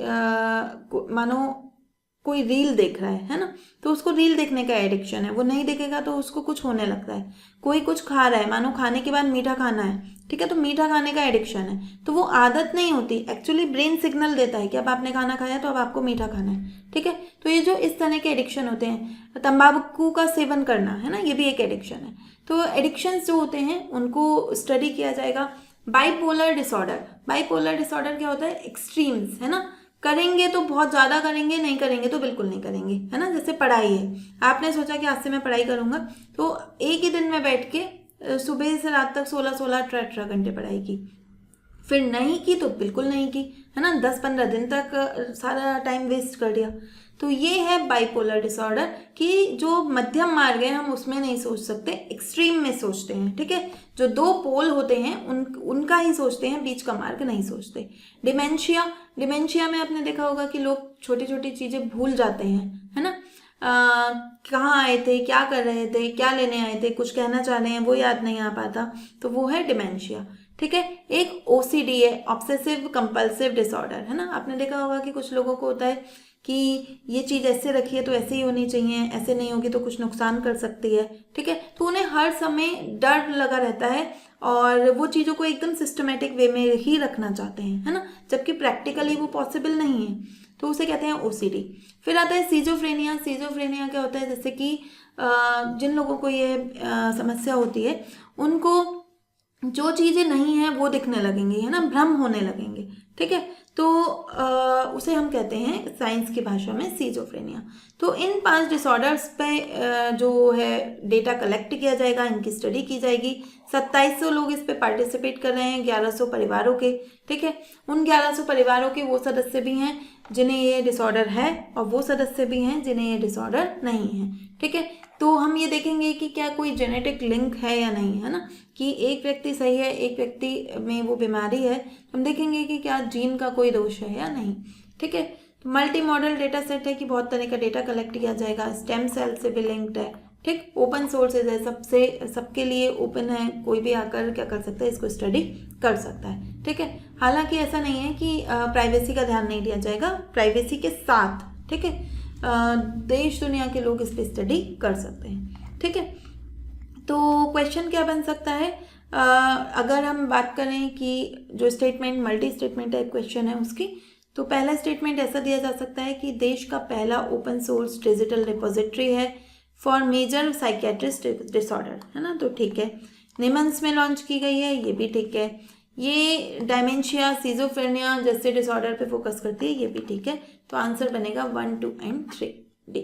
मानो कोई रील देख रहा है ना, तो उसको रील देखने का एडिक्शन है, वो नहीं देखेगा तो उसको कुछ होने लगता है। कोई कुछ खा रहा है, मानो खाने के बाद मीठा खाना है, ठीक है, तो मीठा खाने का एडिक्शन है, तो वो आदत नहीं होती, एक्चुअली ब्रेन सिग्नल देता है कि अब आपने खाना खाया तो अब आपको मीठा खाना है। ठीक है, तो ये जो इस तरह के एडिक्शन होते हैं, तंबाकू का सेवन करना, है ना, ये भी एक एडिक्शन है। तो एडिक्शंस जो होते हैं उनको स्टडी किया जाएगा। बाइपोलर डिसऑर्डर, बाइपोलर डिसऑर्डर क्या होता है? एक्सट्रीम्स, है ना, करेंगे तो बहुत ज़्यादा करेंगे, नहीं करेंगे तो बिल्कुल नहीं करेंगे, है ना। जैसे पढ़ाई है, आपने सोचा कि आज से मैं पढ़ाई करूँगा, तो एक ही दिन में बैठ के सुबह से रात तक 16-16, 18 घंटे पढ़ाई की, फिर नहीं की तो बिल्कुल नहीं की, है ना, 10-15 दिन तक सारा टाइम वेस्ट कर दिया। तो ये है बाइपोलर डिसऑर्डर कि जो मध्यम मार्ग है हम उसमें नहीं सोच सकते, एक्सट्रीम में सोचते हैं। ठीक है, जो दो पोल होते हैं उनका ही सोचते हैं, बीच का मार्ग नहीं सोचते। डिमेंशिया, डिमेंशिया में आपने देखा होगा कि लोग छोटी छोटी चीज़ें भूल जाते हैं, है ना, कहाँ आए थे, क्या कर रहे थे, क्या लेने आए थे, कुछ कहना चाह रहे हैं, वो याद नहीं आ पाता, तो वो है डिमेंशिया। ठीक है, एक OCD है, ऑब्सेसिव कंपल्सिव डिसऑर्डर, है ना। आपने देखा होगा कि कुछ लोगों को होता है कि ये चीज़ ऐसे रखी है तो ऐसे ही होनी चाहिए, ऐसे नहीं होगी तो कुछ नुकसान कर सकती है। ठीक है, तो उन्हें हर समय डर लगा रहता है और वो चीज़ों को एकदम सिस्टमेटिक वे में ही रखना चाहते हैं, है ना, जबकि प्रैक्टिकली वो पॉसिबल नहीं है, तो उसे कहते हैं ओसीडी। फिर आता है सीजोफ्रेनिया। सीजोफ्रेनिया क्या होता है, जैसे कि जिन लोगों को ये समस्या होती है उनको जो चीज़ें नहीं है वो दिखने लगेंगी, है ना, भ्रम होने लगेंगे, ठीक है, तो उसे हम कहते हैं साइंस की भाषा में सीजोफ्रेनिया। तो इन 5 डिसऑर्डर्स पे जो है डेटा कलेक्ट किया जाएगा, इनकी स्टडी की जाएगी। 2700 लोग इस पे पार्टिसिपेट कर रहे हैं, 1100 परिवारों के, ठीक है। उन 1100 परिवारों के वो सदस्य भी हैं जिन्हें ये डिसऑर्डर है और वो सदस्य भी हैं जिन्हें ये डिसऑर्डर नहीं है, ठीक है। तो हम ये देखेंगे कि क्या कोई जेनेटिक लिंक है या नहीं, है ना, कि एक व्यक्ति सही है, एक व्यक्ति में वो बीमारी है, हम देखेंगे कि क्या जीन का कोई दोष है या नहीं, ठीक है। तो मल्टी मॉडल डेटा सेट है कि बहुत तरह का डेटा कलेक्ट किया जाएगा, स्टेम सेल से भी लिंक्ड है, ठीक। ओपन सोर्सेज है, सबके लिए ओपन है, कोई भी आकर क्या कर सकता है, इसको स्टडी कर सकता है, ठीक है। हालांकि ऐसा नहीं है कि प्राइवेसी का ध्यान नहीं दिया जाएगा, प्राइवेसी के साथ, ठीक है, देश दुनिया के लोग इस पर स्टडी कर सकते हैं, ठीक है। तो क्वेश्चन क्या बन सकता है, अगर हम बात करें कि जो statement multi statement type question है उसकी, तो पहला स्टेटमेंट ऐसा दिया जा सकता है कि देश का पहला ओपन सोर्स डिजिटल रिपोजिटरी है फॉर मेजर साइकेट्रिस्ट डिसऑर्डर, है ना, तो ठीक है। निमंस में लॉन्च की गई है, ये भी ठीक है। ये डायमेंशिया, सीजोफ्रेनिया जैसे डिसऑर्डर पे फोकस करती है, ये भी ठीक है। तो आंसर बनेगा 1, 2 एंड 3 डी,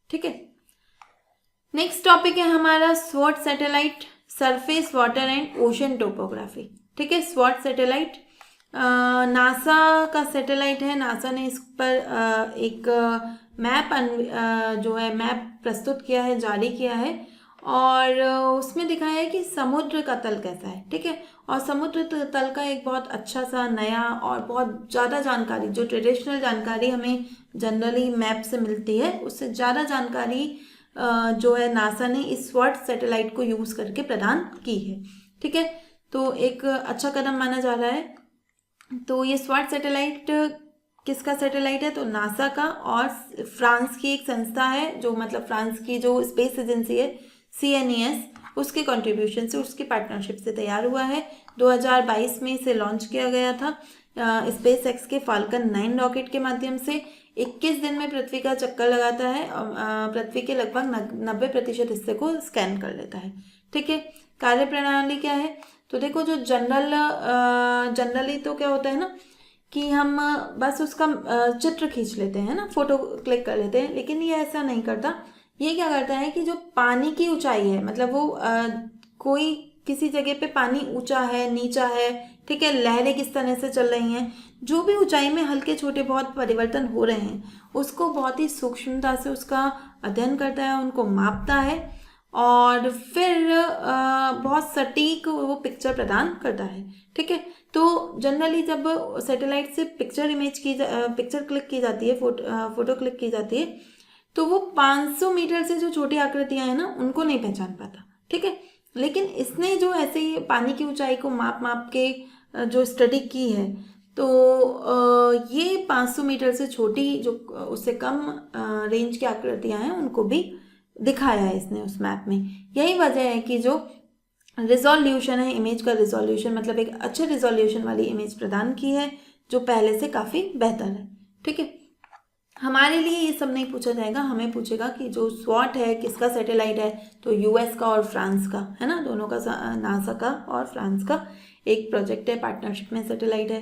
ठीक है। नेक्स्ट टॉपिक है हमारा स्वॉट satellite, surface water and ocean topography, ठीक है। स्वॉट सैटेलाइट नासा का सैटेलाइट है, नासा ने इस पर एक मैप जो है मैप प्रस्तुत किया है, जारी किया है, और उसमें दिखाया है कि समुद्र का तल कैसा है, ठीक है। और समुद्र तल का एक बहुत अच्छा सा नया और बहुत ज़्यादा जानकारी, जो ट्रेडिशनल जानकारी हमें जनरली मैप से मिलती है, उससे ज़्यादा जानकारी जो है नासा ने इस स्वॉट सैटेलाइट को यूज़ करके प्रदान की है, ठीक है। तो एक अच्छा कदम माना जा रहा है। तो ये स्वॉट सैटेलाइट किसका सैटेलाइट है, तो नासा का, और फ्रांस की एक संस्था है, जो मतलब फ्रांस की जो स्पेस एजेंसी है CNES, उसके कंट्रीब्यूशन से, उसकी पार्टनरशिप से तैयार हुआ है। 2022 में इसे लॉन्च किया गया था स्पेस एक्स के फाल्कन 9 रॉकेट के माध्यम से। 21 दिन में पृथ्वी का चक्कर लगाता है, पृथ्वी के लगभग 90% हिस्से को स्कैन कर लेता है, ठीक है। कार्य प्रणाली क्या है, तो देखो जो जनरली तो क्या होता है ना कि हम बस उसका चित्र खींच लेते हैं ना, फोटो क्लिक कर लेते हैं, लेकिन ये ऐसा नहीं करता। ये क्या करता है कि जो पानी की ऊंचाई है, मतलब वो कोई किसी जगह पे पानी ऊंचा है, नीचा है, ठीक है, लहरें किस तरह से चल रही हैं, जो भी ऊंचाई में हल्के छोटे बहुत परिवर्तन हो रहे हैं, उसको बहुत ही सूक्ष्मता से उसका अध्ययन करता है, उनको मापता है, और फिर बहुत सटीक वो पिक्चर प्रदान करता है, ठीक है। तो जनरली जब सैटेलाइट से पिक्चर क्लिक की जाती है, फोटो क्लिक की जाती है, तो वो 500 मीटर से जो छोटी आकृतियां हैं ना, उनको नहीं पहचान पाता, ठीक है। लेकिन इसने जो ऐसे ही पानी की ऊंचाई को माप के जो स्टडी की है, तो ये 500 मीटर से छोटी जो उससे कम रेंज की आकृतियां हैं, उनको भी दिखाया है इसने उस मैप में। यही वजह है कि जो रिजोल्यूशन है, इमेज का रिजोल्यूशन, मतलब एक अच्छे रिजोल्यूशन वाली इमेज प्रदान की है, जो पहले से काफ़ी बेहतर है, ठीक है। हमारे लिए ये सब नहीं पूछा जाएगा, हमें पूछेगा कि जो स्वॉट है किसका सैटेलाइट है, तो US का और फ्रांस का, है ना, दोनों का, नासा का और फ्रांस का एक प्रोजेक्ट है, पार्टनरशिप में सैटेलाइट है।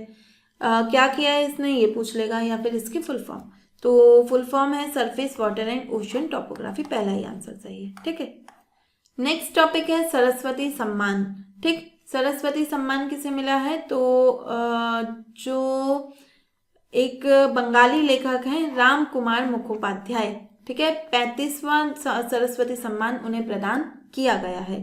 क्या किया है इसने, ये पूछ लेगा, या फिर इसकी फुल फॉर्म। तो फुल फॉर्म है surface water and ocean topography, पहला ही आंसर सही है, ठीक है। नेक्स्ट टॉपिक है सरस्वती सम्मान, ठीक। सरस्वती सम्मान किसे मिला है, तो जो एक बंगाली लेखक हैं राम कुमार मुखोपाध्याय, ठीक है, 35वां सरस्वती सम्मान उन्हें प्रदान किया गया है।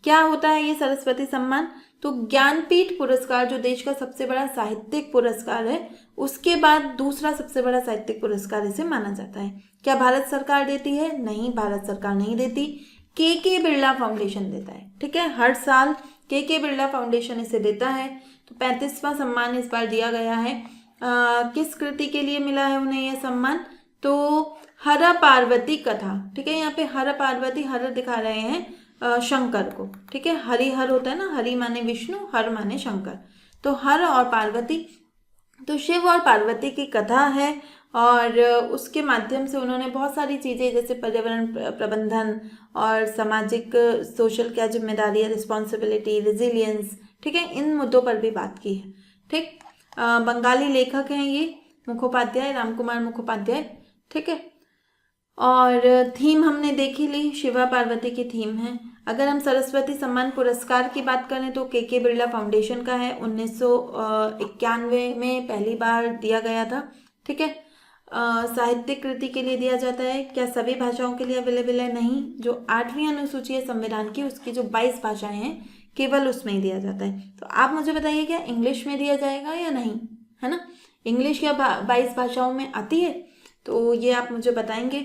क्या होता है ये सरस्वती सम्मान, तो ज्ञानपीठ पुरस्कार जो देश का सबसे बड़ा साहित्यिक पुरस्कार है, उसके बाद दूसरा सबसे बड़ा साहित्यिक पुरस्कार इसे माना जाता है। क्या भारत सरकार देती है, नहीं, भारत सरकार नहीं देती, के बिरला फाउंडेशन देता है, ठीक है। हर साल के बिरला फाउंडेशन इसे देता है। तो 35वां सम्मान इस बार दिया गया है। किस कृति के लिए मिला है उन्हें यह सम्मान, तो हर पार्वती कथा, ठीक है। यहाँ पे हर पार्वती, हर दिखा रहे हैं शंकर को, ठीक है। हरिहर होता है ना, हरि माने विष्णु, हर माने शंकर, तो हर और पार्वती, तो शिव और पार्वती की कथा है। और उसके माध्यम से उन्होंने बहुत सारी चीज़ें जैसे पर्यावरण प्रबंधन और सामाजिक सोशल क्या जिम्मेदारी है, रिस्पॉन्सिबिलिटी, रेजिलियंस, ठीक है, इन मुद्दों पर भी बात की है, ठीक। बंगाली लेखक हैं ये मुखोपाध्याय, रामकुमार मुखोपाध्याय, ठीक है। और थीम हमने देखी ली, शिवा पार्वती की थीम है। अगर हम सरस्वती सम्मान पुरस्कार की बात करें तो के बिरला फाउंडेशन का है, 1991 में पहली बार दिया गया था, ठीक है। साहित्यिक कृति के लिए दिया जाता है। क्या सभी भाषाओं के लिए अवेलेबल है? नहीं। जो 8वीं अनुसूची है संविधान की, उसकी जो 22 भाषाएं हैं केवल उसमें ही दिया जाता है। तो आप मुझे बताइए क्या इंग्लिश में दिया जाएगा या नहीं, है ना। इंग्लिश क्या 22 भाषाओं में आती है? तो ये आप मुझे बताएंगे।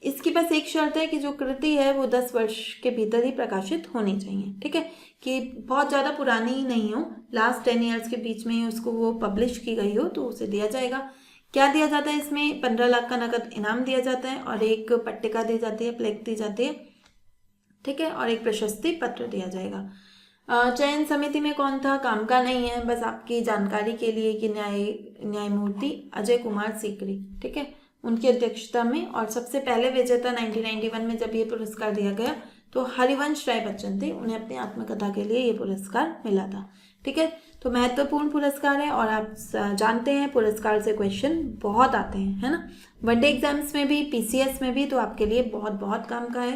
इसकी बस एक शर्त है कि जो कृति है वो 10 वर्ष के भीतर ही प्रकाशित होनी चाहिए, ठीक है, कि बहुत ज़्यादा पुरानी नहीं हो, लास्ट 10 ईयर्स के बीच में उसको वो पब्लिश की गई हो तो उसे दिया जाएगा। क्या दिया जाता है इसमें? 15 लाख का नकद इनाम दिया जाता है और एक पट्टिका दी जाती है, प्लेक दी जाती है, ठीक है, और एक प्रशस्ति पत्र दिया जाएगा। चयन समिति में कौन था? काम का नहीं है, बस आपकी जानकारी के लिए कि न्यायमूर्ति अजय कुमार सीकरी, ठीक है, उनकी अध्यक्षता में। और सबसे पहले विजेता 1991 में जब ये पुरस्कार दिया गया तो हरिवंश राय बच्चन थे, उन्हें अपनी आत्मकथा के लिए ये पुरस्कार मिला था, ठीक है। तो महत्वपूर्ण पुरस्कार है और आप जानते हैं पुरस्कार से क्वेश्चन बहुत आते हैं, है ना, वनडे एग्जाम्स में भी, पीसीएस में भी, तो आपके लिए बहुत बहुत काम का है।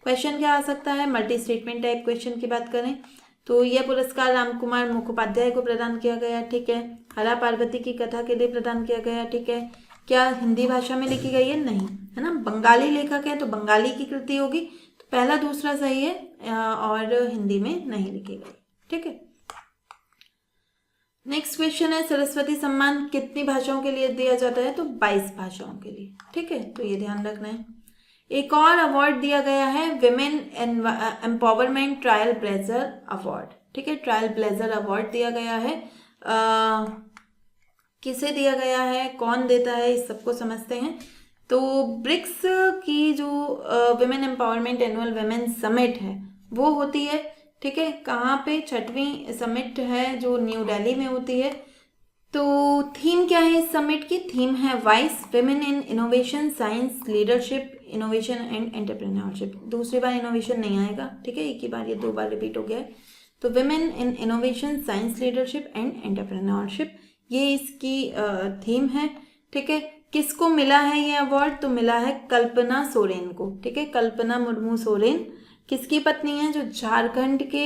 क्वेश्चन क्या आ सकता है? मल्टी स्टेटमेंट टाइप क्वेश्चन की बात करें तो यह पुरस्कार रामकुमार मुखोपाध्याय को प्रदान किया गया, ठीक है। हरा पार्वती की कथा के लिए प्रदान किया गया, ठीक है। क्या हिंदी भाषा में लिखी गई है? नहीं, है ना। बंगाली लेखक है तो बंगाली की कृति होगी, तो पहला दूसरा सही है, और हिंदी में नहीं लिखी गई, ठीक है। नेक्स्ट क्वेश्चन है सरस्वती सम्मान कितनी भाषाओं के लिए दिया जाता है? तो 22 भाषाओं के लिए, ठीक है, तो ये ध्यान रखना है। एक और अवार्ड दिया गया है women empowerment trial blazer award, ठीक है, ट्रायल ब्लेजर अवार्ड दिया गया है। किसे दिया गया है, कौन देता है, इस सबको समझते हैं। तो ब्रिक्स की जो women empowerment annual women summit है वो होती है, ठीक है, कहाँ पे? 6वीं समिट है जो न्यू दिल्ली में होती है। तो थीम क्या है इस समिट की? थीम है vice women in innovation, science, leadership, innovation and entrepreneurship. दूसरी बार इनोवेशन नहीं आएगा, ठीक है, एक ही बार, ये 2 बार रिपीट हो गया है। तो women in innovation, science, leadership and entrepreneurship, ये इसकी थीम है, ठीक है। किसको मिला है ये अवार्ड? तो मिला है कल्पना सोरेन को, ठीक है, कल्पना मुर्मू सोरेन। किसकी पत्नी है? जो झारखंड के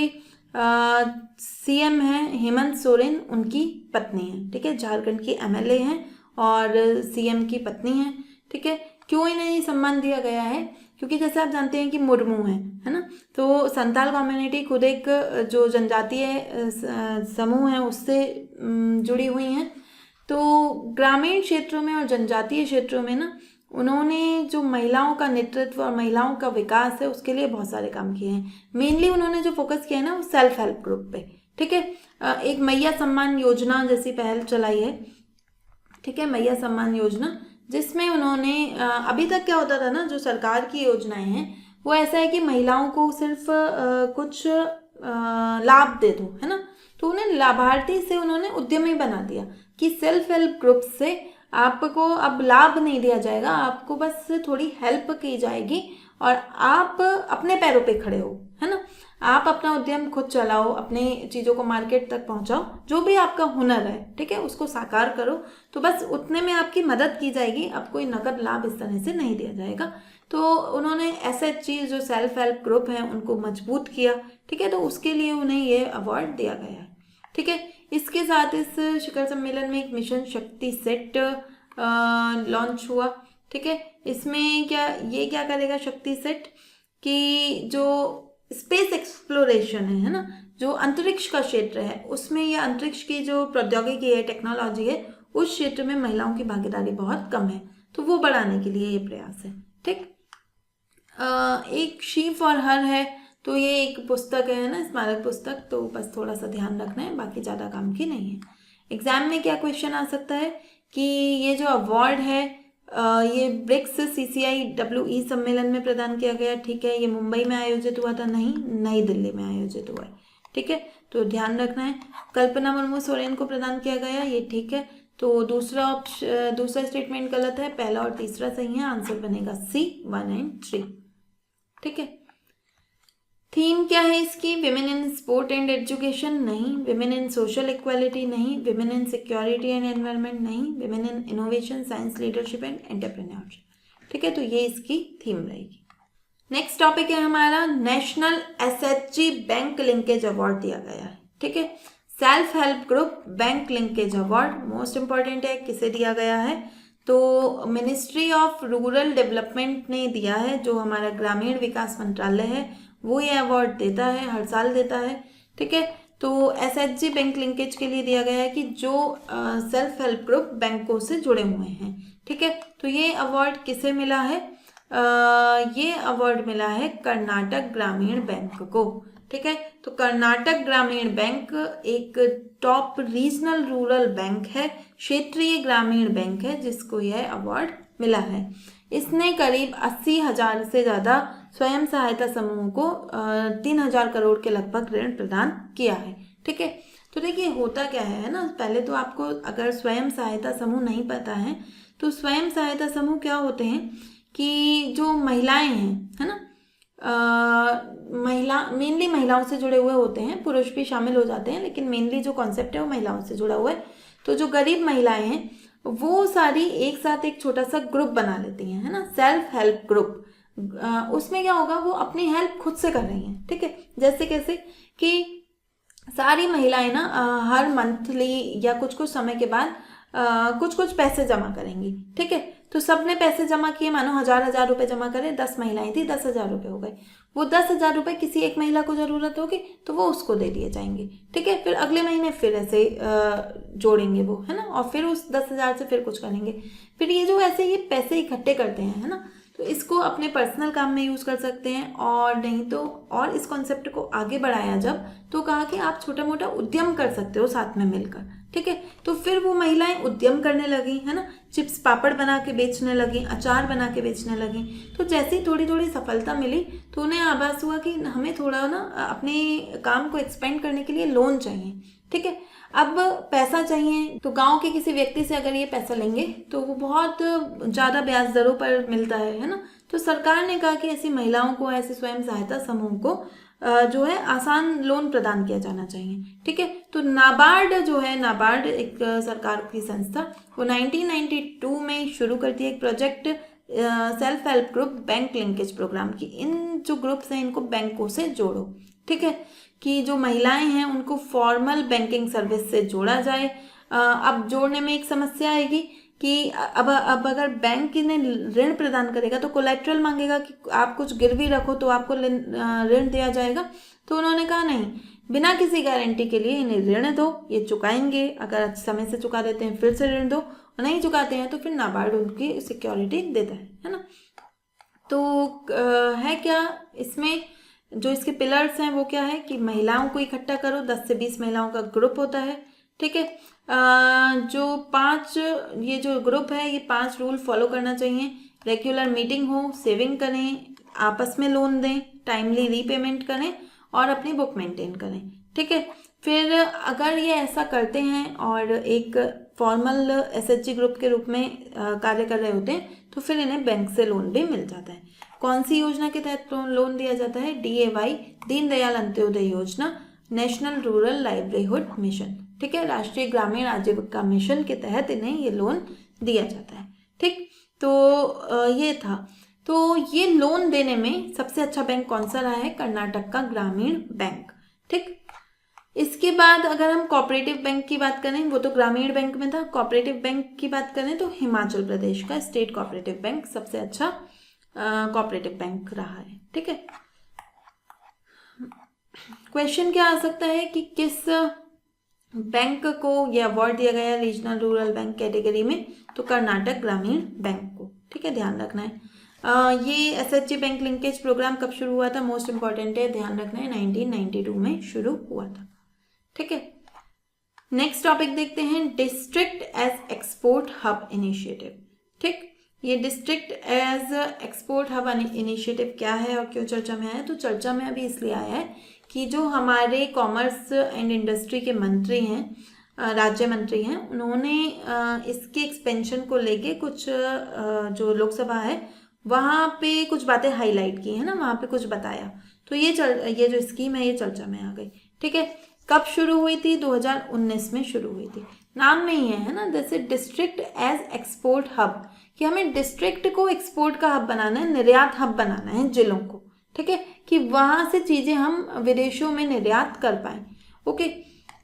सीएम हैं हेमंत सोरेन, उनकी पत्नी है, ठीक है, झारखंड की एमएलए हैं और सीएम की पत्नी है, ठीक है। क्यों इन्हें ये सम्मान दिया गया है? क्योंकि जैसे आप जानते हैं कि मुर्मू है ना, तो संताल कम्युनिटी खुद एक जो जनजातीय समूह है उससे जुड़ी हुई हैं। तो ग्रामीण क्षेत्रों में और जनजातीय क्षेत्रों में ना उन्होंने जो महिलाओं का नेतृत्व और महिलाओं का विकास है उसके लिए बहुत सारे काम किए हैं। मेनली उन्होंने जो फोकस किया है ना वो सेल्फ हेल्प ग्रुप पे, ठीक है। एक मैया सम्मान योजना जैसी पहल चलाई है, ठीक है, मैया सम्मान योजना, जिसमें उन्होंने अभी तक क्या होता था ना, जो सरकार की योजनाएं हैं वो ऐसा है कि महिलाओं को सिर्फ कुछ लाभ दे दो, है ना, तो उन्हें लाभार्थी से उन्होंने उद्यमी बना दिया कि सेल्फ हेल्प ग्रुप से आपको अब लाभ नहीं दिया जाएगा, आपको बस थोड़ी हेल्प की जाएगी और आप अपने पैरों पे खड़े हो, है ना, आप अपना उद्यम खुद चलाओ, अपने चीज़ों को मार्केट तक पहुंचाओ, जो भी आपका हुनर है, ठीक है, उसको साकार करो, तो बस उतने में आपकी मदद की जाएगी, आपको कोई नकद लाभ इस तरह से नहीं दिया जाएगा। तो उन्होंने ऐसे चीज़ जो सेल्फ हेल्प ग्रुप हैं उनको मजबूत किया, ठीक है, तो उसके लिए उन्हें ये अवार्ड दिया गया है, ठीक है। इसके साथ इस शिखर सम्मेलन में एक मिशन शक्ति सेट लॉन्च हुआ, ठीक है। इसमें क्या करेगा शक्ति सेट कि जो स्पेस एक्सप्लोरेशन है ना, जो अंतरिक्ष का क्षेत्र है उसमें या अंतरिक्ष की जो प्रौद्योगिकी है, टेक्नोलॉजी है, उस क्षेत्र में महिलाओं की भागीदारी बहुत कम है, तो वो बढ़ाने के लिए ये प्रयास है, ठीक। एक शी फॉर हर है, तो ये एक पुस्तक है ना, स्मारक पुस्तक, तो बस थोड़ा सा ध्यान रखना है, बाकी ज़्यादा काम की नहीं है। एग्जाम में क्या क्वेश्चन आ सकता है कि ये जो अवार्ड है ये ब्रिक्स CCIWE सम्मेलन में प्रदान किया गया, ठीक है। ये मुंबई में आयोजित हुआ था, नहीं, नई दिल्ली में आयोजित हुआ है, ठीक है, तो ध्यान रखना है। कल्पना मुर्मू सोरेन को प्रदान किया गया, ये ठीक है। तो दूसरा स्टेटमेंट गलत है, पहला और तीसरा सही है, आंसर बनेगा C 1 और 3, ठीक है। थीम क्या है इसकी? Women in sport and education, नहीं। विमेन इन सोशल इक्वालिटी, नहीं। Women in security and environment, नहीं। Women in innovation, science, leadership and entrepreneurship, ठीक है, तो ये इसकी थीम रहेगी। नेक्स्ट टॉपिक है हमारा national SHG bank linkage award दिया गया है, ठीक है। Self help group bank linkage award most important है, किसे दिया गया है? तो मिनिस्ट्री ऑफ रूरल डेवलपमेंट ने दिया है, जो हमारा ग्रामीण विकास मंत्रालय है वो ये अवार्ड देता है, हर साल देता है, ठीक है। तो SHG बैंक लिंकेज के लिए दिया गया है कि जो सेल्फ हेल्प ग्रुप बैंकों से जुड़े हुए हैं, ठीक है। तो ये अवार्ड किसे मिला है? ये अवार्ड मिला है कर्नाटक ग्रामीण बैंक को, ठीक है। तो कर्नाटक ग्रामीण बैंक एक टॉप रीजनल रूरल बैंक है, क्षेत्रीय ग्रामीण बैंक है, जिसको यह अवार्ड मिला है। इसने करीब 80,000 से ज़्यादा स्वयं सहायता समूहों को 3,000 करोड़ के लगभग ऋण प्रदान किया है, ठीक है। तो देखिए होता क्या है ना, पहले तो आपको अगर स्वयं सहायता समूह नहीं पता है तो स्वयं सहायता समूह क्या होते हैं कि जो महिलाएं हैं, है ना, मेनली महिलाओं से जुड़े हुए होते हैं, पुरुष भी शामिल हो जाते हैं, लेकिन मेनली जो कॉन्सेप्ट है वो महिलाओं से जुड़ा हुआ है। तो जो गरीब महिलाएं हैं वो सारी एक साथ एक छोटा सा ग्रुप बना लेती हैं, है ना, सेल्फ हेल्प ग्रुप। उसमें क्या होगा, वो अपनी हेल्प खुद से कर रही हैं, ठीक है। जैसे कैसे कि सारी महिलाएं ना हर मंथली या कुछ कुछ समय के बाद कुछ कुछ पैसे जमा करेंगी, ठीक है। तो सबने पैसे जमा किए, मानो 1,000 रुपए जमा करें, 10 महिलाएं थी, 10,000 रुपए हो गए। वो 10,000 रुपए किसी एक महिला को जरूरत होगी तो वो उसको दे दिए जाएंगे, ठीक है। फिर अगले महीने फिर ऐसे जोड़ेंगे वो, है ना, और फिर उस 10,000 से फिर कुछ करेंगे। फिर ये जो ऐसे ये पैसे इकट्ठे करते हैं, है ना, तो इसको अपने पर्सनल काम में यूज़ कर सकते हैं, और नहीं तो और इस कॉन्सेप्ट को आगे बढ़ाया जब, तो कहा कि आप छोटा मोटा उद्यम कर सकते हो साथ में मिलकर, ठीक है। तो फिर वो महिलाएं उद्यम करने लगी, है ना, चिप्स पापड़ बना के बेचने लगी, अचार बना के बेचने लगी। तो जैसे ही थोड़ी थोड़ी सफलता मिली तो उन्हें आभास हुआ कि हमें थोड़ा ना अपने काम को एक्सपेंड करने के लिए लोन चाहिए, ठीक है। अब पैसा चाहिए तो गांव के किसी व्यक्ति से अगर ये पैसा लेंगे तो वो बहुत ज़्यादा ब्याज दरों पर मिलता है ना। तो सरकार ने कहा कि ऐसी महिलाओं को, ऐसे स्वयं सहायता समूह को जो है आसान लोन प्रदान किया जाना चाहिए, ठीक है। तो नाबार्ड जो है, नाबार्ड एक सरकार की संस्था, वो 1992 में शुरू करती है एक project self help group bank linkage programme की। इन जो ग्रुप्स हैं इनको बैंकों से जोड़ो, ठीक है, कि जो महिलाएं हैं उनको फॉर्मल बैंकिंग सर्विस से जोड़ा जाए। अब जोड़ने में एक समस्या आएगी कि अब अगर बैंक इन्हें ऋण प्रदान करेगा तो कोलेट्रल मांगेगा कि आप कुछ गिरवी रखो तो आपको ऋण दिया जाएगा। तो उन्होंने कहा नहीं, बिना किसी गारंटी के लिए इन्हें ऋण दो, ये चुकाएंगे, अगर समय से चुका देते हैं फिर से ऋण दो, और नहीं चुकाते हैं तो फिर नाबार्ड उनकी सिक्योरिटी देता है ना। तो है क्या इसमें जो इसके पिलर्स हैं वो क्या है कि महिलाओं को इकट्ठा करो, 10 से 20 महिलाओं का ग्रुप होता है, ठीक है। ये जो ग्रुप है ये 5 रूल फॉलो करना चाहिए। रेगुलर मीटिंग हो, सेविंग करें, आपस में लोन दें, टाइमली रीपेमेंट करें और अपनी बुक मेंटेन करें, ठीक है। फिर अगर ये ऐसा करते हैं और एक फॉर्मल SHG ग्रुप के रूप में कार्य कर रहे होते हैं तो फिर इन्हें बैंक से लोन भी मिल जाता है। कौन सी योजना के तहत लोन दिया जाता है? DAY, दीनदयाल अंत्योदय योजना, नेशनल रूरल लाइवलीहुड मिशन, ठीक है, राष्ट्रीय ग्रामीण आजीविका मिशन के तहत इन्हें ये लोन दिया जाता है, ठीक। तो ये था। तो ये लोन देने में सबसे अच्छा बैंक कौन सा रहा है? कर्नाटक का ग्रामीण बैंक, ठीक। इसके बाद अगर हम कोऑपरेटिव बैंक की बात करें, वो तो ग्रामीण बैंक में था। कोऑपरेटिव बैंक की बात करें तो हिमाचल प्रदेश का स्टेट कोऑपरेटिव बैंक सबसे अच्छा कोऑपरेटिव बैंक रहा है, ठीक है। क्वेश्चन क्या आ सकता है कि किस बैंक को यह अवार्ड दिया गया रीजनल रूरल बैंक कैटेगरी में? तो कर्नाटक ग्रामीण बैंक को, ठीक है, ध्यान रखना है। ये SHG बैंक लिंकेज प्रोग्राम कब शुरू हुआ था? मोस्ट इंपॉर्टेंट है, ध्यान रखना है, 1992 में शुरू हुआ था, ठीक है। नेक्स्ट टॉपिक देखते हैं, district as export hub initiative, ठीक। ये district as export hub initiative क्या है और क्यों चर्चा में आया है? तो चर्चा में अभी इसलिए आया है कि जो हमारे कॉमर्स एंड इंडस्ट्री के मंत्री हैं, राज्य मंत्री हैं, उन्होंने इसके एक्सपेंशन को लेके कुछ जो लोकसभा है वहाँ पे कुछ बातें हाईलाइट की है ना, वहाँ पे कुछ बताया। तो ये जो स्कीम है ये चर्चा में आ गई। ठीक है, कब शुरू हुई थी? 2019 में शुरू हुई थी। नाम में ही है ना, जैसे डिस्ट्रिक्ट एज एक्सपोर्ट हब, कि हमें डिस्ट्रिक्ट को एक्सपोर्ट का हब बनाना है, निर्यात हब बनाना है जिलों को। ठीक है, कि वहाँ से चीज़ें हम विदेशों में निर्यात कर पाएँ। ओके,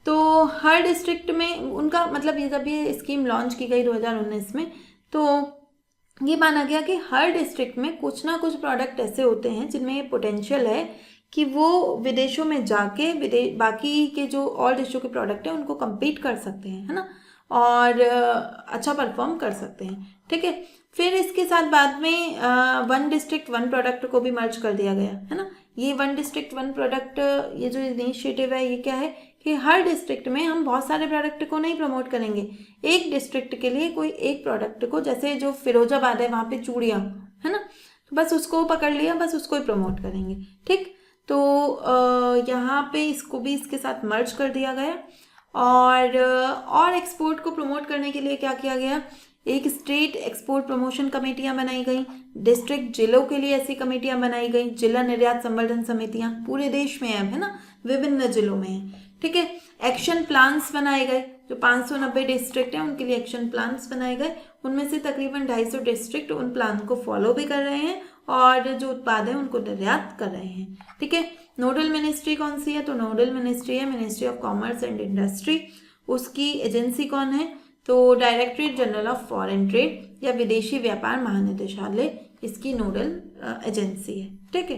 तो हर डिस्ट्रिक्ट में उनका मतलब ये जब ये स्कीम लॉन्च की गई 2019 में, तो ये माना गया कि हर डिस्ट्रिक्ट में कुछ ना कुछ प्रोडक्ट ऐसे होते हैं जिनमें ये पोटेंशियल है कि वो विदेशों में जाके बाकी के जो और देशों के प्रोडक्ट हैं उनको compete कर सकते हैं, है ना, और अच्छा परफॉर्म कर सकते हैं। ठीक है, फिर इसके साथ बाद में वन डिस्ट्रिक्ट वन प्रोडक्ट को भी मर्ज कर दिया गया, है ना। ये वन डिस्ट्रिक्ट वन प्रोडक्ट, ये जो इनिशिएटिव है ये क्या है कि हर डिस्ट्रिक्ट में हम बहुत सारे प्रोडक्ट को नहीं प्रमोट करेंगे, एक डिस्ट्रिक्ट के लिए कोई एक प्रोडक्ट को, जैसे जो फिरोजाबाद है वहाँ पे चूड़ियाँ, है ना, तो बस उसको पकड़ लिया, बस उसको ही प्रमोट करेंगे। ठीक, तो यहाँ पे इसको भी इसके साथ मर्ज कर दिया गया। और एक्सपोर्ट को प्रमोट करने के लिए क्या किया गया, एक स्टेट एक्सपोर्ट प्रमोशन कमेटियां बनाई गई, डिस्ट्रिक्ट जिलों के लिए ऐसी कमेटियां बनाई गई, जिला निर्यात संवर्धन समितियां पूरे देश में है ना, विभिन्न जिलों में है। ठीक है, एक्शन प्लान्स बनाए गए, जो 590 डिस्ट्रिक्ट हैं उनके लिए एक्शन प्लान्स बनाए गए, उनमें से तकरीबन 250 डिस्ट्रिक्ट उन प्लान को फॉलो भी कर रहे हैं और जो उत्पाद है उनको निर्यात कर रहे हैं। ठीक है, नोडल मिनिस्ट्री कौन सी है? तो नोडल मिनिस्ट्री है ministry of commerce and industry. उसकी एजेंसी कौन है? तो directorate general of foreign trade या विदेशी व्यापार महानिदेशालय इसकी नोडल एजेंसी है। ठीक है,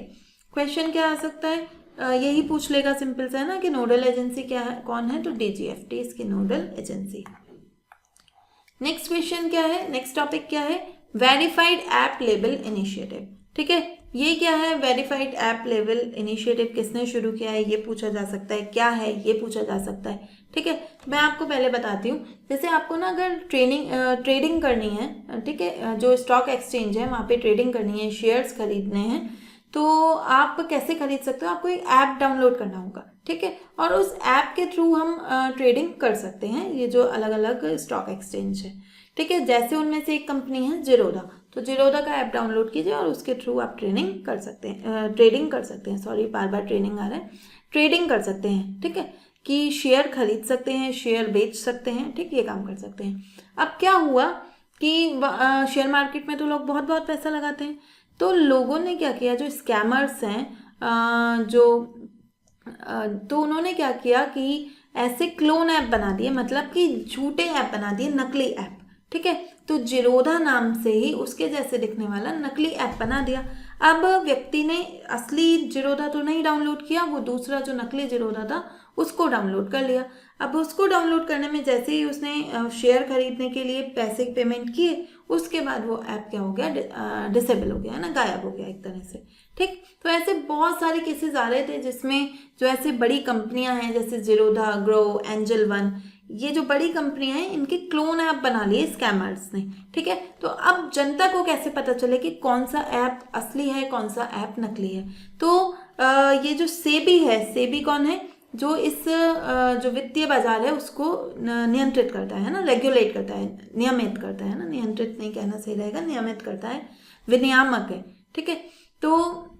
क्वेश्चन क्या आ सकता है? यही पूछ लेगा सिंपल सा, है ना, कि नोडल एजेंसी क्या है, कौन है? तो डीजीएफटी इसकी नोडल एजेंसी। नेक्स्ट क्वेश्चन क्या है, नेक्स्ट टॉपिक क्या है? Verified app label initiative. ठीक है, ये क्या है? वेरीफाइड ऐप लेबल इनिशिएटिव किसने शुरू किया है ये पूछा जा सकता है, क्या है ये पूछा जा सकता है। ठीक है, मैं आपको पहले बताती हूँ। जैसे आपको ना अगर ट्रेडिंग करनी है, ठीक है, जो स्टॉक एक्सचेंज है वहाँ पे ट्रेडिंग करनी है, शेयर्स खरीदने हैं, तो आप कैसे खरीद सकते हो? आपको एक ऐप डाउनलोड करना होगा। ठीक है, और उस ऐप के थ्रू हम ट्रेडिंग कर सकते हैं, ये जो अलग अलग स्टॉक एक्सचेंज है। ठीक है, जैसे उनमें से एक कंपनी है जिरोधा, तो जिरोधा का ऐप डाउनलोड कीजिए और उसके थ्रू आप ट्रेडिंग कर सकते हैं, सॉरी बार बार ट्रेनिंग आ रहा है, ट्रेडिंग कर सकते हैं। ठीक है, कि शेयर खरीद सकते हैं, शेयर बेच सकते हैं। ठीक, ये काम कर सकते हैं। अब क्या हुआ कि शेयर मार्केट में तो लोग बहुत बहुत पैसा लगाते हैं, तो लोगों ने क्या किया, जो स्कैमर्स हैं तो उन्होंने क्या किया कि ऐसे क्लोन ऐप बना दिए, मतलब कि झूठे ऐप बना दिए, नकली ऐप। ठीक है, तो जिरोधा नाम से ही उसके जैसे दिखने वाला नकली ऐप बना दिया। अब व्यक्ति ने असली जिरोधा तो नहीं डाउनलोड किया, वो दूसरा जो नकली जिरोधा था उसको डाउनलोड कर लिया। अब उसको डाउनलोड करने में जैसे ही उसने शेयर खरीदने के लिए पैसे पेमेंट किए, उसके बाद वो ऐप क्या हो गया, डिसेबल हो गया, है ना, गायब हो गया एक तरह से। ठीक, तो ऐसे बहुत सारे केसेस आ रहे थे जिसमें जो ऐसे बड़ी कंपनियां हैं जैसे जिरोधा, ग्रो, एंजल वन, ये जो बड़ी कंपनियां हैं इनके क्लोन ऐप बना लिए स्कैमर्स ने। ठीक है, तो अब जनता को कैसे पता चले कि कौन सा ऐप असली है, कौन सा ऐप नकली है? तो ये जो सेबी है, सेबी कौन है? जो इस जो वित्तीय बाजार है उसको नियंत्रित करता है ना, रेगुलेट करता है, नियमित करता है ना, नियंत्रित नहीं कहना सही रहेगा, नियमित करता है, विनियामक है। ठीक है, तो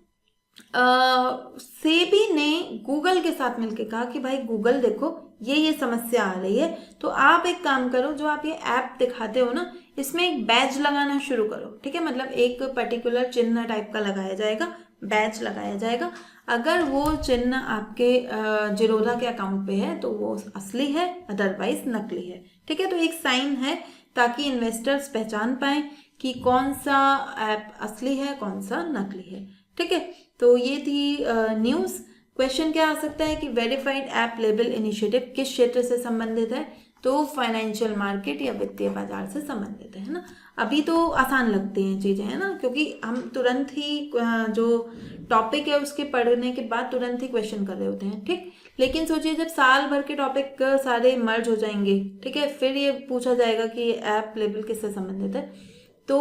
सेबी ने गूगल के साथ मिलकर कहा कि भाई गूगल देखो ये समस्या आ रही है, तो आप एक काम करो, जो आप ये ऐप दिखाते हो ना इसमें एक बैज लगाना शुरू करो। ठीक है, मतलब एक पर्टिकुलर चिन्ह टाइप का लगाया जाएगा, बैच लगाया जाएगा। अगर वो चिन्ह आपके जिरोधा के अकाउंट पे है तो वो असली है, अदरवाइज नकली है। ठीक है, तो एक साइन है ताकि इन्वेस्टर्स पहचान पाएं कि कौन सा ऐप असली है, कौन सा नकली है। ठीक है, तो ये थी न्यूज़। क्वेश्चन क्या आ सकता है कि वेरीफाइड ऐप लेबल इनिशिएटिव किस क्षेत्र से संबंधित है? तो फाइनेंशियल मार्केट या वित्तीय बाजार से संबंधित है ना। अभी तो आसान लगती हैं चीज़ें, है ना, क्योंकि हम तुरंत ही जो टॉपिक है उसके पढ़ने के बाद तुरंत ही क्वेश्चन कर रहे होते हैं। ठीक, लेकिन सोचिए जब साल भर के टॉपिक सारे मर्ज हो जाएंगे, ठीक है, फिर ये पूछा जाएगा कि ऐप लेबल किससे संबंधित है, तो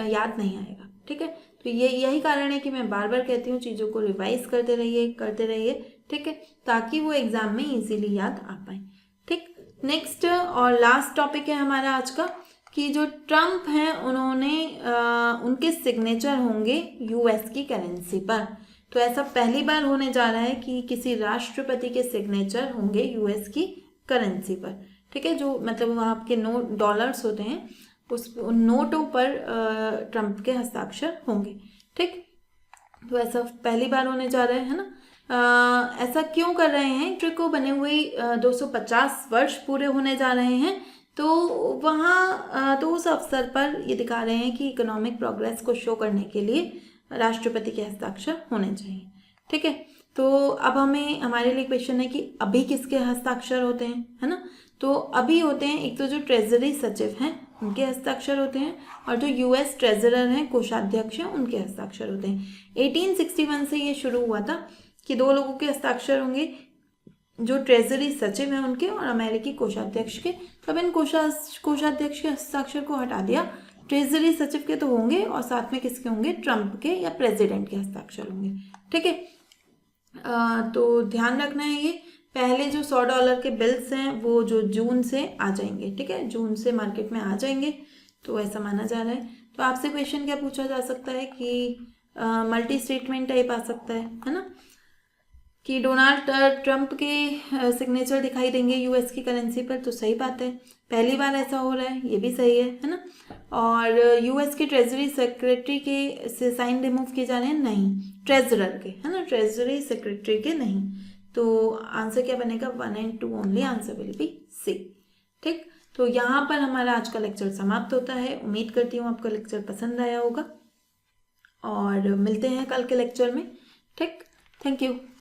याद नहीं आएगा। ठीक है, तो ये यही कारण है कि मैं बार बार कहती हूँ चीज़ों को रिवाइज करते रहिए। ठीक है, ताकि वो एग्जाम में इजीली याद आ पाए। ठीक, नेक्स्ट और लास्ट टॉपिक है हमारा आज का कि जो ट्रम्प हैं उन्होंने उनके सिग्नेचर होंगे यूएस की करेंसी पर। तो ऐसा पहली बार होने जा रहा है कि किसी राष्ट्रपति के सिग्नेचर होंगे यूएस की करेंसी पर। ठीक है, जो मतलब वहाँ के नोट डॉलर्स होते हैं उन नोटों पर ट्रम्प के हस्ताक्षर होंगे। ठीक, तो ऐसा पहली बार होने जा रहा है ना। ऐसा क्यों कर रहे हैं? ट्रिक को बने हुए 250 वर्ष पूरे होने जा रहे हैं, तो वहाँ तो उस अवसर पर ये दिखा रहे हैं कि इकोनॉमिक प्रोग्रेस को शो करने के लिए राष्ट्रपति के हस्ताक्षर होने चाहिए। ठीक है, तो अब हमारे लिए क्वेश्चन है कि अभी किसके हस्ताक्षर होते हैं, है ना। तो अभी होते हैं एक तो जो ट्रेजरी सचिव हैं उनके हस्ताक्षर होते हैं, और जो यूएस ट्रेजरर हैं कोषाध्यक्ष हैं उनके हस्ताक्षर होते हैं। 1861 से ये शुरू हुआ था कि 2 लोगों के हस्ताक्षर होंगे, जो ट्रेजरी सचिव हैं उनके और अमेरिकी कोषाध्यक्ष के। तब इन कोषाध्यक्ष के हस्ताक्षर को हटा दिया, ट्रेजरी सचिव के तो होंगे और साथ में किसके होंगे? ट्रम्प के या प्रेसिडेंट के हस्ताक्षर होंगे। ठीक है, तो ध्यान रखना है ये पहले जो $100 के बिल्स हैं वो जो जून से आ जाएंगे। ठीक है, जून से मार्केट में आ जाएंगे, तो ऐसा माना जा रहा है। तो आपसे क्वेश्चन क्या पूछा जा सकता है कि मल्टी स्टेटमेंट टाइप आ सकता है ना, कि डोनाल्ड ट्रम्प के सिग्नेचर दिखाई देंगे यूएस की करेंसी पर। तो सही बात है, पहली बार ऐसा हो रहा है, ये भी सही है ना। और यूएस के ट्रेजरी सेक्रेटरी के से साइन रिमूव किए जा रहे हैं? नहीं, ट्रेजरर के, है ना, ट्रेजरी सेक्रेटरी के नहीं। तो आंसर क्या बनेगा? 1 and 2 only, answer will be C. ठीक, तो यहाँ पर हमारा आज का लेक्चर समाप्त होता है। उम्मीद करती हूँ आपका लेक्चर पसंद आया होगा और मिलते हैं कल के लेक्चर में। ठीक, थैंक यू।